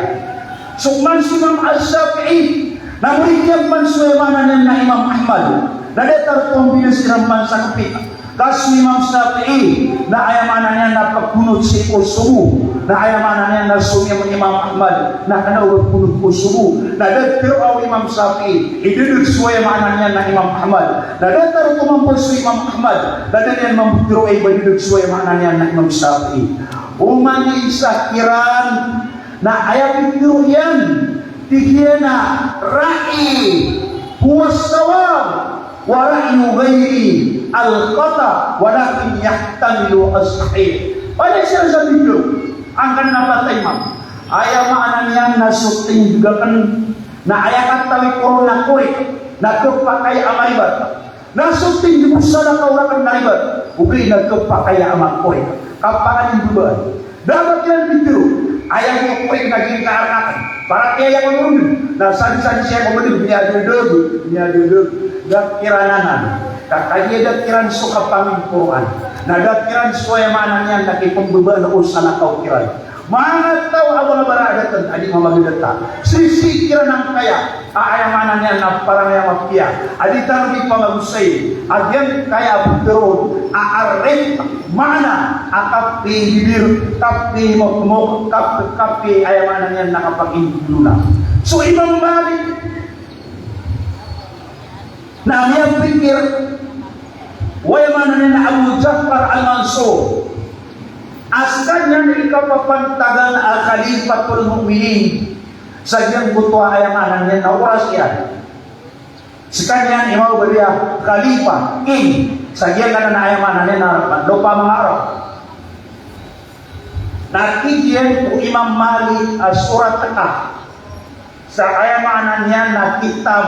So man si Imam Al-Shafi'i na murid yan man so ay mana niya na Imam Ahmad na datar kong binosiran man sa kapita. Kasu Imam Shafi'i na ayamanan niya na pagpunod si Kusubu na ayamanan niya na sumiyam Imam Ahmad na kanawag punod Kusubu na datiro ang Imam Shafi'i idudud suwa ayamanan niya na Imam Ahmad na dataro kumampol su Imam Ahmad na danian mamutiro ay badudud suwa ayamanan niya na Imam Shafi'i umani sa kiran na ayat itu yan tigyan na ra'i huwas sawab wa ra'yu ghairi al-qata walakin yahtamilu as-sahih. Pada siya sa video ang kanang patay ma'am ayaw maanan yan na suting juga kan na ayaw katawi korona kurik nagkapakay amaribat na suting dibusa na kaurakan naribat ugay nagkapakay amakoy kapangan yung dumaan dapat yan video ayaw ko kurik naging kaarnakan para kaya yang menurun na sadi-sadi siya kumunod niya dakiranan kakaya dakiran suka paming Quran na dakiran suaya mana niya nakipambaba na usa na kaukiran mga tao abang baradatan adi mamagdata sisikiran ng kaya aayamanan niya na parang yung mapia adi tanong pamagusay agyan kaya buteron aarret mana akapi bibir kapi mokmok kapi ayamanan niya nakapag-induluna so Imam Malik na niya pikir way mana na Abu Ja'far al-Mansur askan yan ikapapantagan ang Khalifatul Mu'minin sa diyang buto ayamanan niya na oras yan sekanyan imaw baliya Khalifa sa diyang na ayamanan niya na lupa mga araw nakikyan po Imam Malik surat sa ayamanan niya na kitab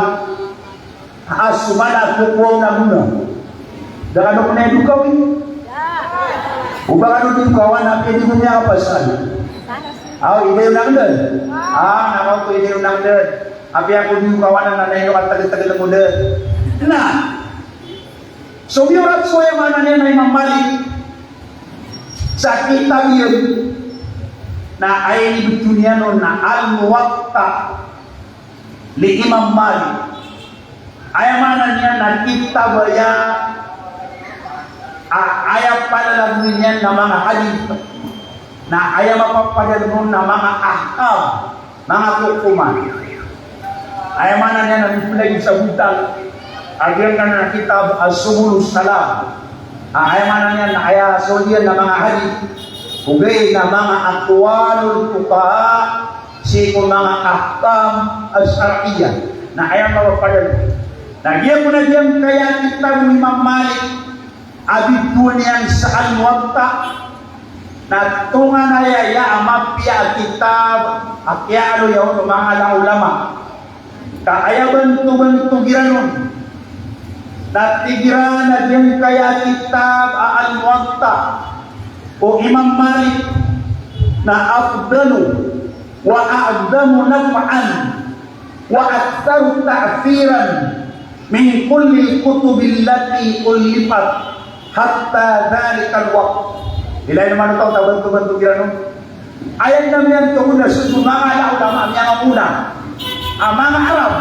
sumana kukuaw na muna. Daka ano ko na edukaw eh? Ubang ano din kawan na pwede mo niya kapasan? Ide yung nangdad? Nakaw ko ide yung nangdad. Api ako din kawan na nanay no at tagal-tagal mo dad. Na! So biurat so yung mana niya na Imam Malik sa kitab yun na ay ibigto niya nun na al-muwatta li Imam Malik ayamanan niya na kita baya ayaw palalagin niya na mga hadith na ayaw mapapadalon na mga ahkam mga hukuman ayamanan niya na pinag sa butang agyan ka na kitab as-subulus salam ayamanan niya na ayasolyan na mga hadith ugay na mga aqwalul fuqaha sikong mga ahkam as-shar'iyyah na ayaw mapapadalon Nagyan mo na diyan kaya kita Imam Malik abid doon yan sa al-Muwatta na tunga na yaya amapya kitab akyalo yaw no mga ulama kaayaban tuban tugiranon na tigiran na din kaya kitab al-Muwatta o Imam Malik na afdalu wa a'zamu naf'an wa aktsaru ta'thiran min kulli al-kutub allati ulifat hatta dhalika al-waqt. Ilay naman ito, tabantu-bantu ginano. Ayan naman yan ito una, mga ulama, ang una, ang mga Arab.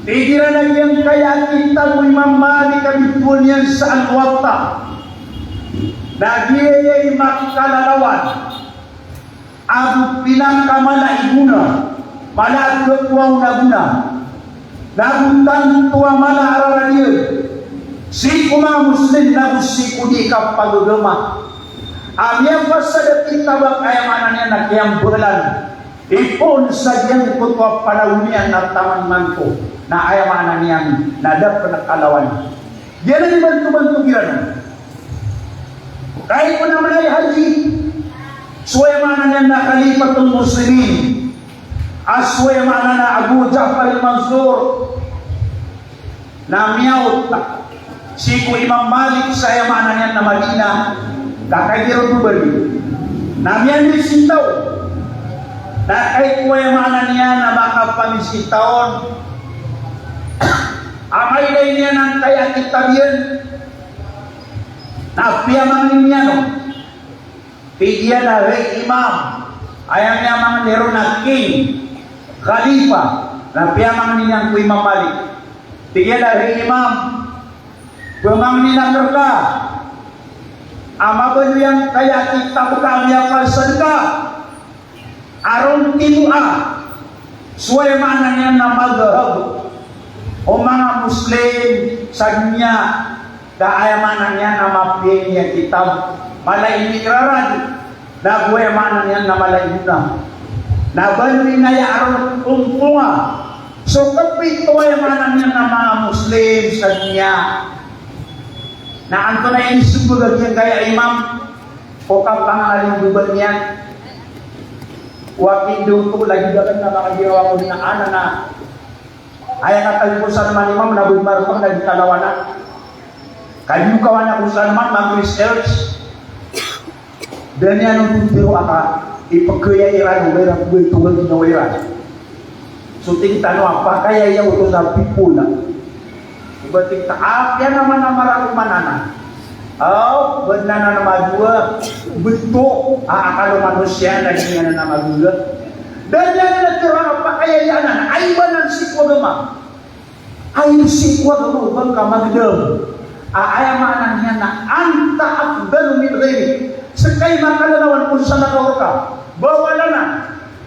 Tigiran na yan kaya kita mo Imam Malik kabitbol yan sa Al-Muwatta. Nagyayay magkalalawan. Ang pinakamalahiguna, malagkakwaw na guna. Naguntan tuwa malaararaniyan. Si kuma muslim na si kudi ka pagugama. Amya pasada kita ba kaya mana niya nagyang bulan. Ipon sa diyang kutwa panahunian na taman manto na ayaw mana niyang nadap na kalawan. Yan ang bantu-bantu giran. Kahit po naman ay haji, suwaya mana niya na kalifatong muslimin. Aswaya mana na Abu Ja'far al-Mansur na miyawot na. Si Imam Malik sa yamanan niya na Madina, kakagiro bubali. Namiyan din sintaw. Na kay yamanan niya na makapangisitaon. Amay na niya ng kaya kitabiyan. Napiamang niya no. Pigyan na rey imam. Ayang niya mga nero na king. Khalifa. Napiamang niya ang Imam Malik. Pigyan na rey imam. Pemang ninakar ka, ama baju yang kaya kita bukan yang palsadka, aron tinua, suai mananya nama gahab, o mga Muslim sa dunia, daaya mananya nama piyeng kitab, malay mikraran, na buhay mananya nama layuna, na baju inaya aron kumpunga, so kapit tuay mananya nama Muslim sa dunia. Na anto na yung sumugag yan kaya imam o kapangaling gubat niyan wakil doon lagi dagan na makagirawa ko na ana na ayaw na talipusan naman imam na bumarbang na dikalawanan kayo kawan ako sa naman mag-research dan yan ang biro aka ipagkaya iran o mayroon buhay tungal ginawiran so tingtano apa kaya yaw ito na pipula batik taap yan naman ang marami manana. Oh, ba't na madua? Bentuk akal manusia na ganyan na madula. Dan yan natirang pakayayanan ay ba ng sikwa gama? Ay sikwa gama bang ka magdam? Ayamanan niya na anta afdalu min ghairi. Sekay makalalawan kung sa nakawar ka. Bawala na.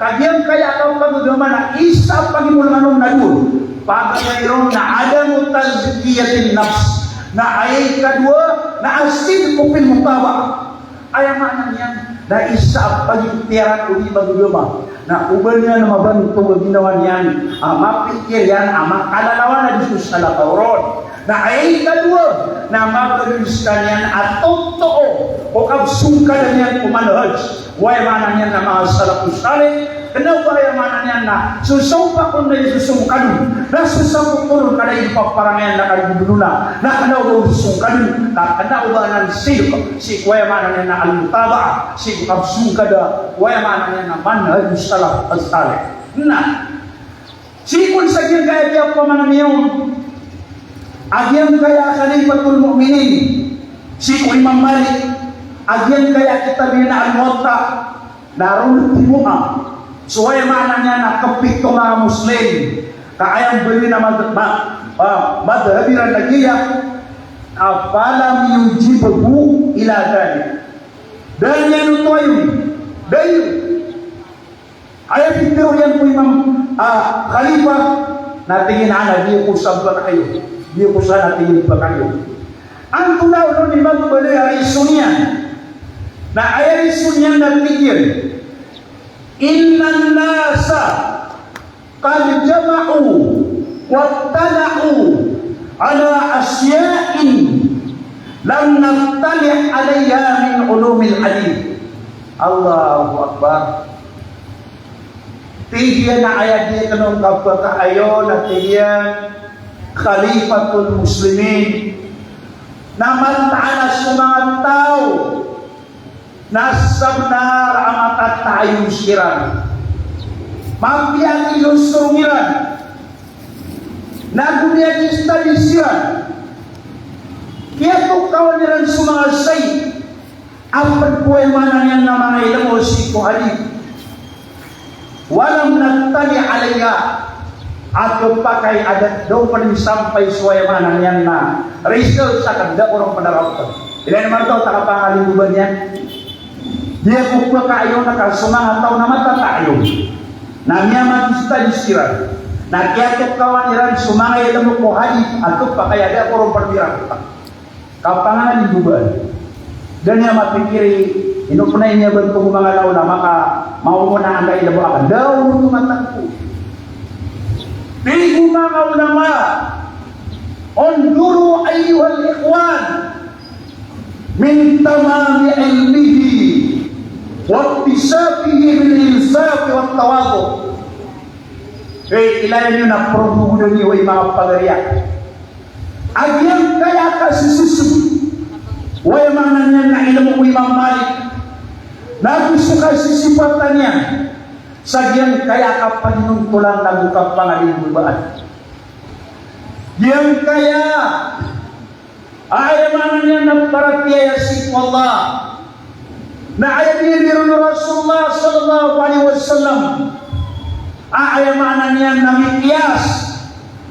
Kagiyang kaya kang pagdama na isa pagimulang anong nagul. Pagkayroon na adamu tazkiyatin nafs na ay kadua na asin kupin mutawa ayamanan yan na isa pagitiran uli magulama na ubal niya na mabanto ginawa niyan mapikir yan makalalawan na Jesus sa lakauron na ay kadua na magalis ka niyan at totoo o kabsungka niyan kumanahaj wayamanan yan na mga salapus salih. Kenapa yang mana na susumpa kung na susungkan na susumpunod ka na ipaparangayan na kalibuluna na kanaw susungkan na kanaw ba ng si kuya mana na al-mutaba si kabsungka da kuya mana na manhaj salaf as-salih na si kun sa kiyang kaya kaya pamanan niyon agyang kaya khalifatul mu'minin si Imam Malik agyang kaya kita na al-Muwatta naroon timuha. So ay mananya na kapito mga Muslim kaayang beli na madhabiran nagiya apalam yujibu ila dhalik dan yan ito ayun dayo ayaw pitiro yan po Imam Khalifah natingin ana di ko sabba na kayo di ko sa natingin pa kayo ang tunaw nun Imam Bali ay sunyan na ay sunyan na tigil Inna nasa qad jama'u wattala'u ala asya'in lam naftali alayya min ulumil hadith. Allahu Akbar. Tiyan na ayat dia kanong kapagkaayon na tiyan Khalifatul Muslimin na mantanas ng mga tao na sabnar ang matatayong siran. Mampiang ilusungiran na gunian istadisiran. Kaya kung kawaniran sa mga say, ang pagpuemanan niyan na mga ilamo si Kuhalid. Walang nagtali alaya at yung pakay adat daw pa rin sampay suwayamanan yan na result sa kagda orang panaraw. Ilan naman ito, takapangaliguban yan. Dia kukwa kayo nakasumangat tao na matatayong na niya mag-istadisiran na kaya kung kawaniran sumangay ilamo Kuhalid at yung pakay adat orang panaraw. Kapangalan buban. Ganyan mapikiri, inupunay niya ba itong mga law na maka maumuna ang kailabo akan. Daw mo tumatangko. Pigo mga ulama, unduru ayyuhal ikhwan, min tamami ilmihi, wa tisafihi bil insafi wa tawago. Ilayan nyo na promuno niyo ay mga pagariyak. Agyang kaya kasi susunod. Way mga niyan na ilam mo Imam Malik. Na gusto kasi sipatan niya. Sagyang kaya ka panuntulang nagukap pangalibubaan. Yang kaya ay mga niyan na paratiyaya si Allah. Na ayat niya ni Rasulullah sallallahu alaihi wasallam. Ay mga niyan na mikyas.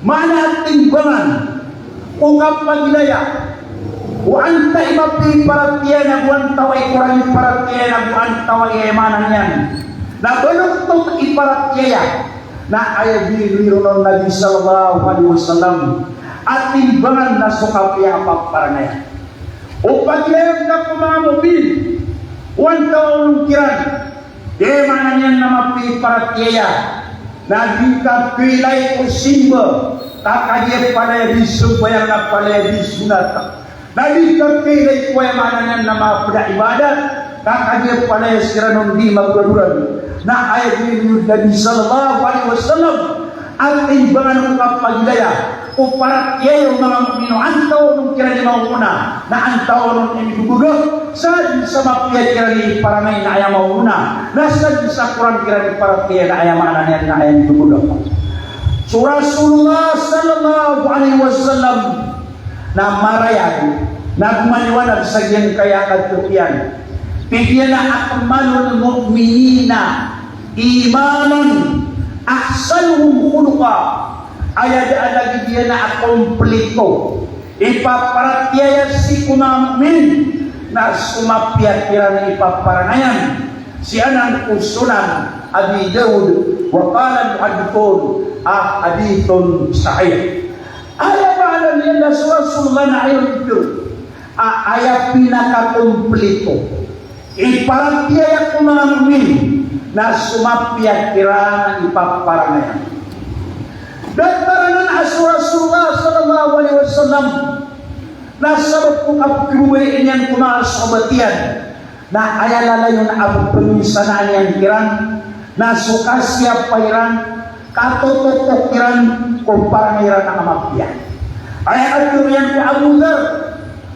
Mana timbangan. Ungkap pagilaya, anta imapi paratiyan, antaway kurang paratiyan, antaway emanan yan. Na baluktot iparatiya, na ayabiru ng Nabi sallallahu alaihi wasallam, at timbangan na sukapiya paparanaya. O paglayang na mga mobil, antawang kiran, emanan yan na mapi paratiya, na di ka pilay o simba, kakajep pada bisu bayar na pada bisunata. Nabi kakilay ko yang mana yang nama pada ibadat, kakajep pada siranong di magduran. Na ayat ini Nabi sallallahu alaihi wasallam at imbangan ng pagdaya o para kayo mga mukmino antaw nung kira ni mauna na antaw nung imigugo sa mapiyat kira ni paramay na ayaw mauna na sa Quran kira ni para kayo na ayaw maana na ayaw imigugo. So Rasulullah sallallahu alaihi wasallam na marayag na gumaliwanag sa iyang kaya katukian. Bigyan na akmalul mu'minina imanan ahsanuhum khuluqa. Ayat lagi dia na akomplito. Ipaparatyaya si kumamin na sumapiyat kira ipaparanayan. Si anang usunan Abi Dawud wa qala muhaddithun hadithun sahih. Ayat paalam niya na Rasulullah na ayaw ito. Ayat pinakakomplito. Iparatiya ko mga mumin na sumapiyat kira ng ipaparanayan. Dagdaran as Rasulullah sallallahu alaihi wasallam na sabab kong apkruwe inyan ko mga sabatian na ayalala yung apkruwisanaan yang kiran na sukasya pairan katototok kiran kung parangiran ang amapyan. Ayat ko yan ko Abu Dhar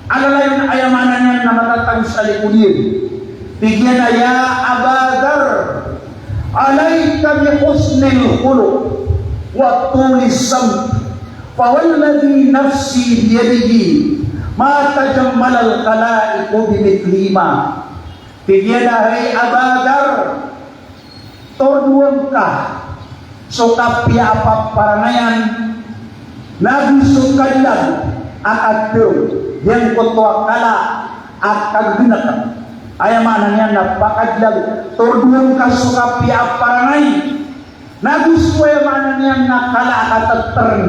alala yung ayamanan yan na matatang sa likudir. Bigyan na ya Abadar alayka bi husnil khuluq wa tulis samt fawalladhi nafsi biyadihi ma tajammal al khalaiqu bimithlima. Bigyan na hay Abadar torduang ka so kapya paparanayan nagusukan lang at yang kutwa kala at kagbinak ayamanan yan napakadlag torduang ka so kapya paranay nagusto ayamanan yan nakala akatagtern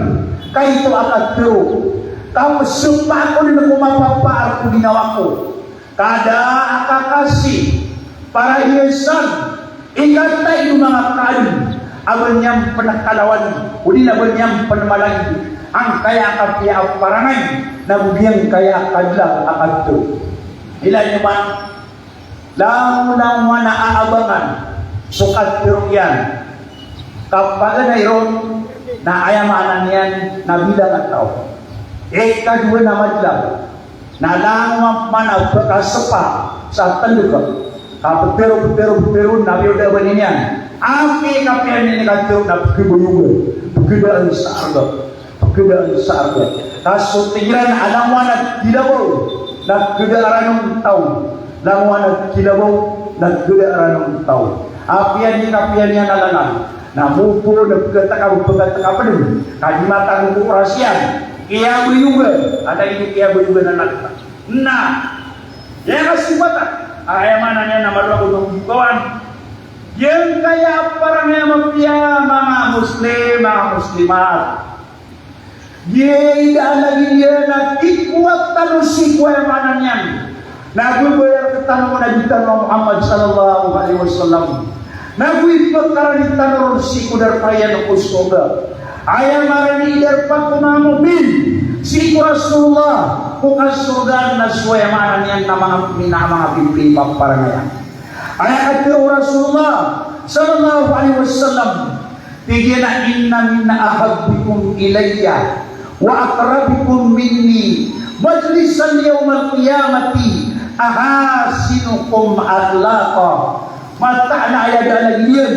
kahit ito akatiro tapos sumpa ko din ako mapapaar ko ginawa ko kada akakasi para iyasan ikatay yung mga kain awan niyang panakalawan uli na awan niyang panamalang ang kaya kapia parangan na bugyan kaya kadlang akadto. Ilan nyo man, lang mga naaabangan, sukat pero yan. Kapag nairon, na ayamanan yan, na bilang at tao. Kadua na madlang, na lang man ang pagkasapa sa talugang. Kapag pero, nabiyodawan niyan. Ake kapian ini kadto na pagkibuyugan sa arga. Kaso tingran alaman at kilabaw nagkudaaran ng tao. Lamuan at kilabaw nagkudaaran ng tao. Apian niya nalangan. Namupo nagkataka pa din. Kadimatang operasyan. Kaya buyugan. Ada ini kaya buyugan na nakita. Na, yan kasibatan. Ayamanan niya na maluwa ng bukawan. Yan kaya parang mapya mga Muslim, mga Muslimat. Yan lagi yan na ikuat talusi ko ayamanan yan. Nagubayar ketanong mo na dito ng Muhammad sallallahu alaihi wasallam. Naguipag karanitan ron si kudarpaya ng kuskoga. Ayamanan ni idarpa kumamubil. Si Rasulullah kung asurgan na suwayamanan yan na mga pimpipang parang yan. Ayat Rasulullah sallallahu alaihi wasallam tigina inna min ahabbikum ilayya wa aqrabikum minni majlisan yawmal qiyamati ahasinukum akhlaqa. Mata na ayat alagiyan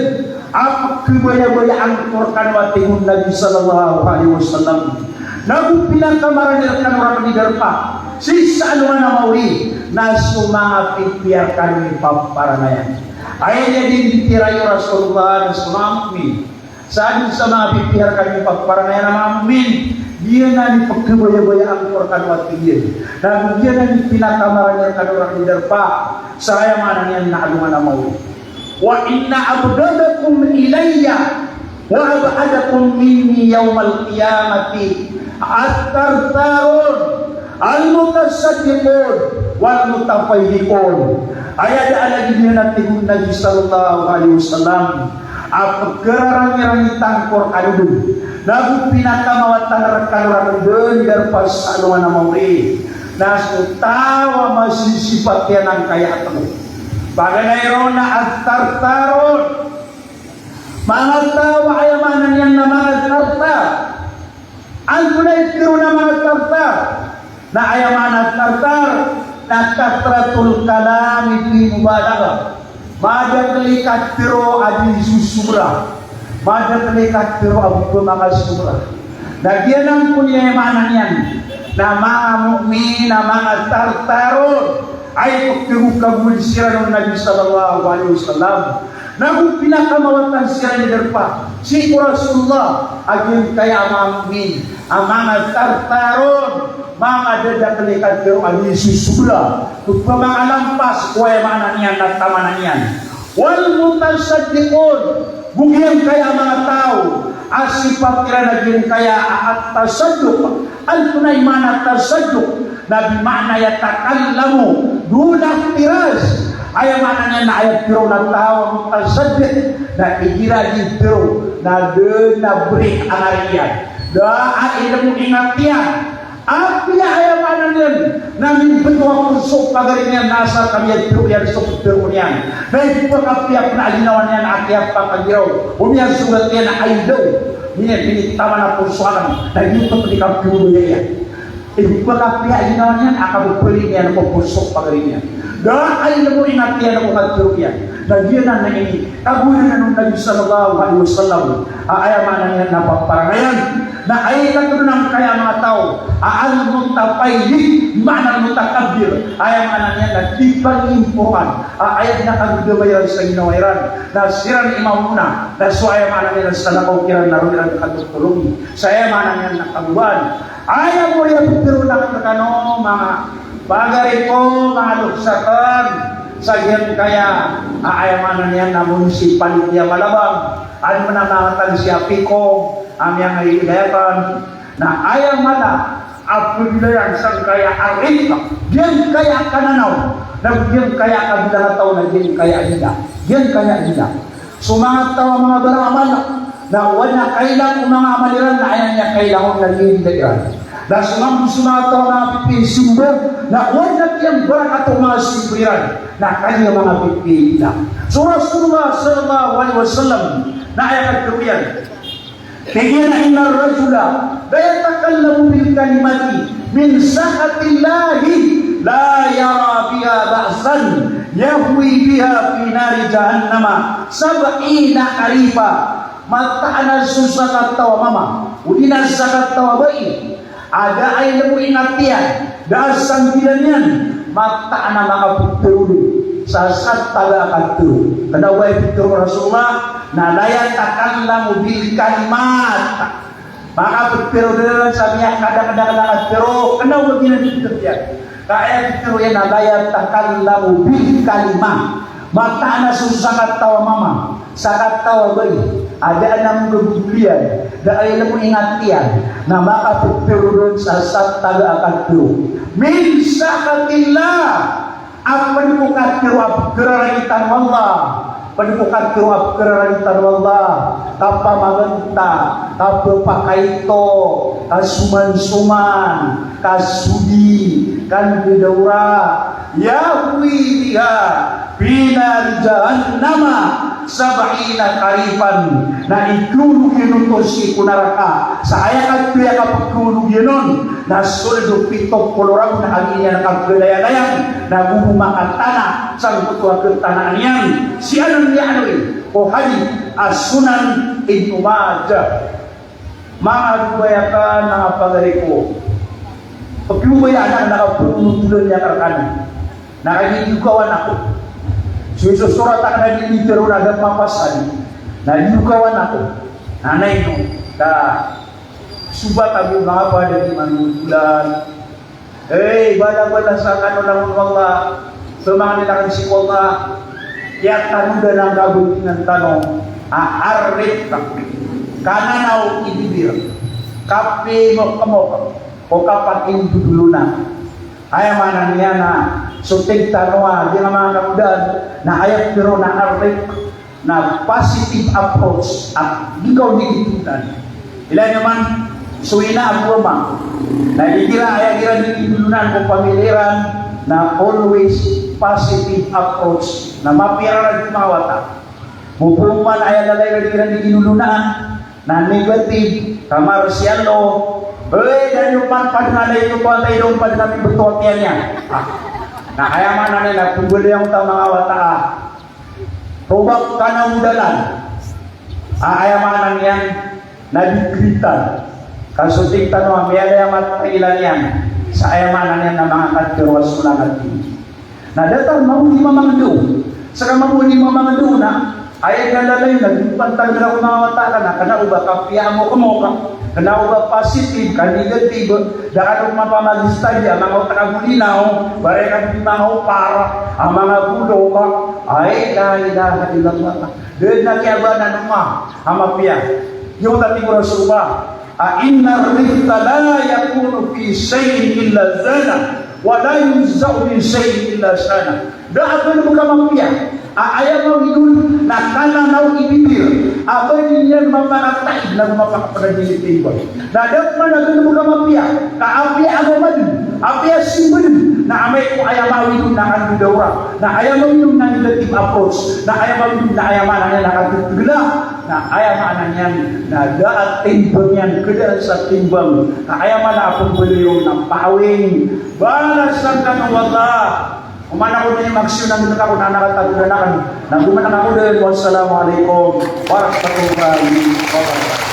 apa kebaya-bayaan Quran wa timun Nabi sallallahu alaihi wasallam. Nagu pinakamaranirkan orang di derpa sisa aluan na mauri na sumangapipiyarkan ni paparanayan. Ayatnya ditirai Rasulullah na sumangmi. Saat sa mga pipiyarkan ni paparanayan na mamin, dia na ni pagkabaya-bayaan Quran wa timun. Nagu dia na ni pinakamaranirkan orang di derpa saya mana niyan na aluan na mauri. Wa inna abdadakum ilayya wa abadakum minni yawmal qiyamati at-tartarun al-mutasaddiqun wal-mutafayyiqun. Ayat lagi dia natin Nabi sallallahu alaihi wasallam apagkarang-rang Quran dulu nagu pinakamawatan rekan-rekan benar pas aluan na mauri nasu tawa masih sifat yan ang kaya ito bagay na at-tartarun mga tawa ayamanan yan na mga tartar. Ang kulay tiro na mga tartar na ayamanan tartar na katratul kalami di mubalaga. Mada telikat tiro adi susura. Mada telikat tiro abu mga susura. Nagyan ang kunya ayamanan yan na mga mu'min na mga tartaron ay pagkirukabul siya ng Nabi sallallahu alaihi wasallam. Naku pinakamawatan siya ni derpa si Rasulullah agin kaya mamin ang mga tartaron mga dadakalikan pero ang isusula kung mga lampas kuwaya manan yan at tamanan yan wal mutasaddiqun bugyan kaya mga tao asipag naging kaya at tasadduq al tunay mana tasadduq na bimana yatakallamu duna tiras ayamanan niya na ayat pero na tao mutasaddiq na igira di pero na break ang ariyan daan ina mo ingat yan apya ayamanan yan namin benua kurso pagarin yan nasa kami at pero yan sa pero yan na ipagkapya na alinawan yan akyap pagkagiraw umiyan sugat yan na aidaw binitama na kursoan na yung pagkakap pero yan ipagkapya alinawan yan akabupulin yan na kurso pagarin yan dahil na mo ingat yan ako katruyan nagyanan na ini kagunan na nung Nabi sallallahu alaihi wasallam ayamanan yan na paparangayan na ay katunang kaya mga tao al-mutapayli mana mutakabir ayamanan yan na ipag-impukan ayat na kagudabayan sa ginawairan na siran imamuna na so ayamanan yan sa nakaukiran na rumiran katutulungi sa ayamanan yan na kaguban ayaw mo yan pero nakakano mga bagay ko mga luksakan sa yan kaya aayamanan yan na munisipal niya malabang ano mo na nakatang siya piko amyang ay ilayakan na ayamana apaglayan sang kaya arita yan kaya kananaw na yan kaya kabilang tao na yan kaya nila yan kaya nila sumangat tawa mga baraman na wala kailang mga amaliran na ayan niya kailangan naging dagiran. Na sumang-sumato mga pipisimbo na wala kiyang barak at mga simbiran na kanya mga pipila. So Rasulullah sallallahu alaihi wasallam na ayat kemudian Tingin inna rajula la yatakallamu bil kalimati min sahatillahi la yara biha ba'san yahwi biha fi nari jahannama sab'ina harifa mata'ana susakat tawa mama udina sakat tawa bayi ada ay lamu inatian dasang bilanian mata'ana mga putulu sasat taga katu kada way pitur Rasulullah na la takallamu bil kalimat maka berperiode sabiya kadang-kadang pero kena begini dikit ya kaya itu ya na la takallamu bil kalimat mata ana sangat tawa mama sangat tawa bayi ada enam kebulian da ay lamu ingatian na maka berperiode sasat taga katu min sakatillah apa dibuka kerajaan Allah pendibukan kerajaan Allah tanpa magenta tanpa pakai to kasuman-suman kasudi kan bidaura yahwi biha bina jahannama sab'ina karifan na ikulu ginutosi kunaraka sa ayat at piya kapagkulu ginon na soldo pitok kolorang na aginya nakagdaya-dayang na gumakatana sa kutuwa kentanaan yan si anong nianoy o hadith as-sunan Ibnu Majah maadubayakan mga pagariko paglubayan ang nakapunutulun niya karkanan nakagigukawan ako susurat ang nagilitero na nagpapasan nagigukawan ako nanay no na subat ang mga pada di manulan bala-bala sa kanulang mga mga nilakan si Allah kaya tanong na lang gabutin ng tanong aarrit kananaw ibibir kape mo kamok o kapat indudulunan ay manan niya na suting tanong di nga mga kamudan na ayat pero na arrit na positive approach at ikaw digitunan ilan naman suina ako ma na dikira ayat digitunan kung pamiliran na always positive approach na mapira ng mawata mupuman ay lalay na ginulunaan na negative kamarsyalo dan yung panpanalay ito po ang tayo pa natin butuot niya na kaya man na nila kung gulo yung mga wata tubak ka na udalan ayamanan yan nabikritan kasuting tanong may ayamat kailan yan sa ayamanan yan na mga katiwas ulangan din na datang mahuli mamangdo saka mahuli mamangdo na ay nalalay na pantag na ako mga mata ka na kanauba kapya mo kamoka kanauba positive ka negative daan ang mapamagista niya mga utakagulinaw bare ka mga para ang mga bulo ka ay ilaha illallah doon na kaya ba na numa ang mapya yung dating Rasulullah inna rifta la yakunu fi shay'in illa zana wala yunzau min shay'in illa sana daan mo ka mapya ayaw mo idul na kananaw ibibir abay niyan mamakataid na mapakapanagilitiba na dapat man na mo ka mapya kaapi agaman api asimbol na amay ko ayaw mawidul na kanudawra na ayaw mawidul na negative approach na ayaw mawidul na ayaw man na nakatutugla na ayaw man yan na daat timbang yan kada sa timbang na ayaw man na apong buliyong ng pawing balas ng kanawala umana ko din magsyon ng ako na nakatagulan na kami. Nagduman ako din. Wassalamualaikum warahmatullahi wabarakatuh.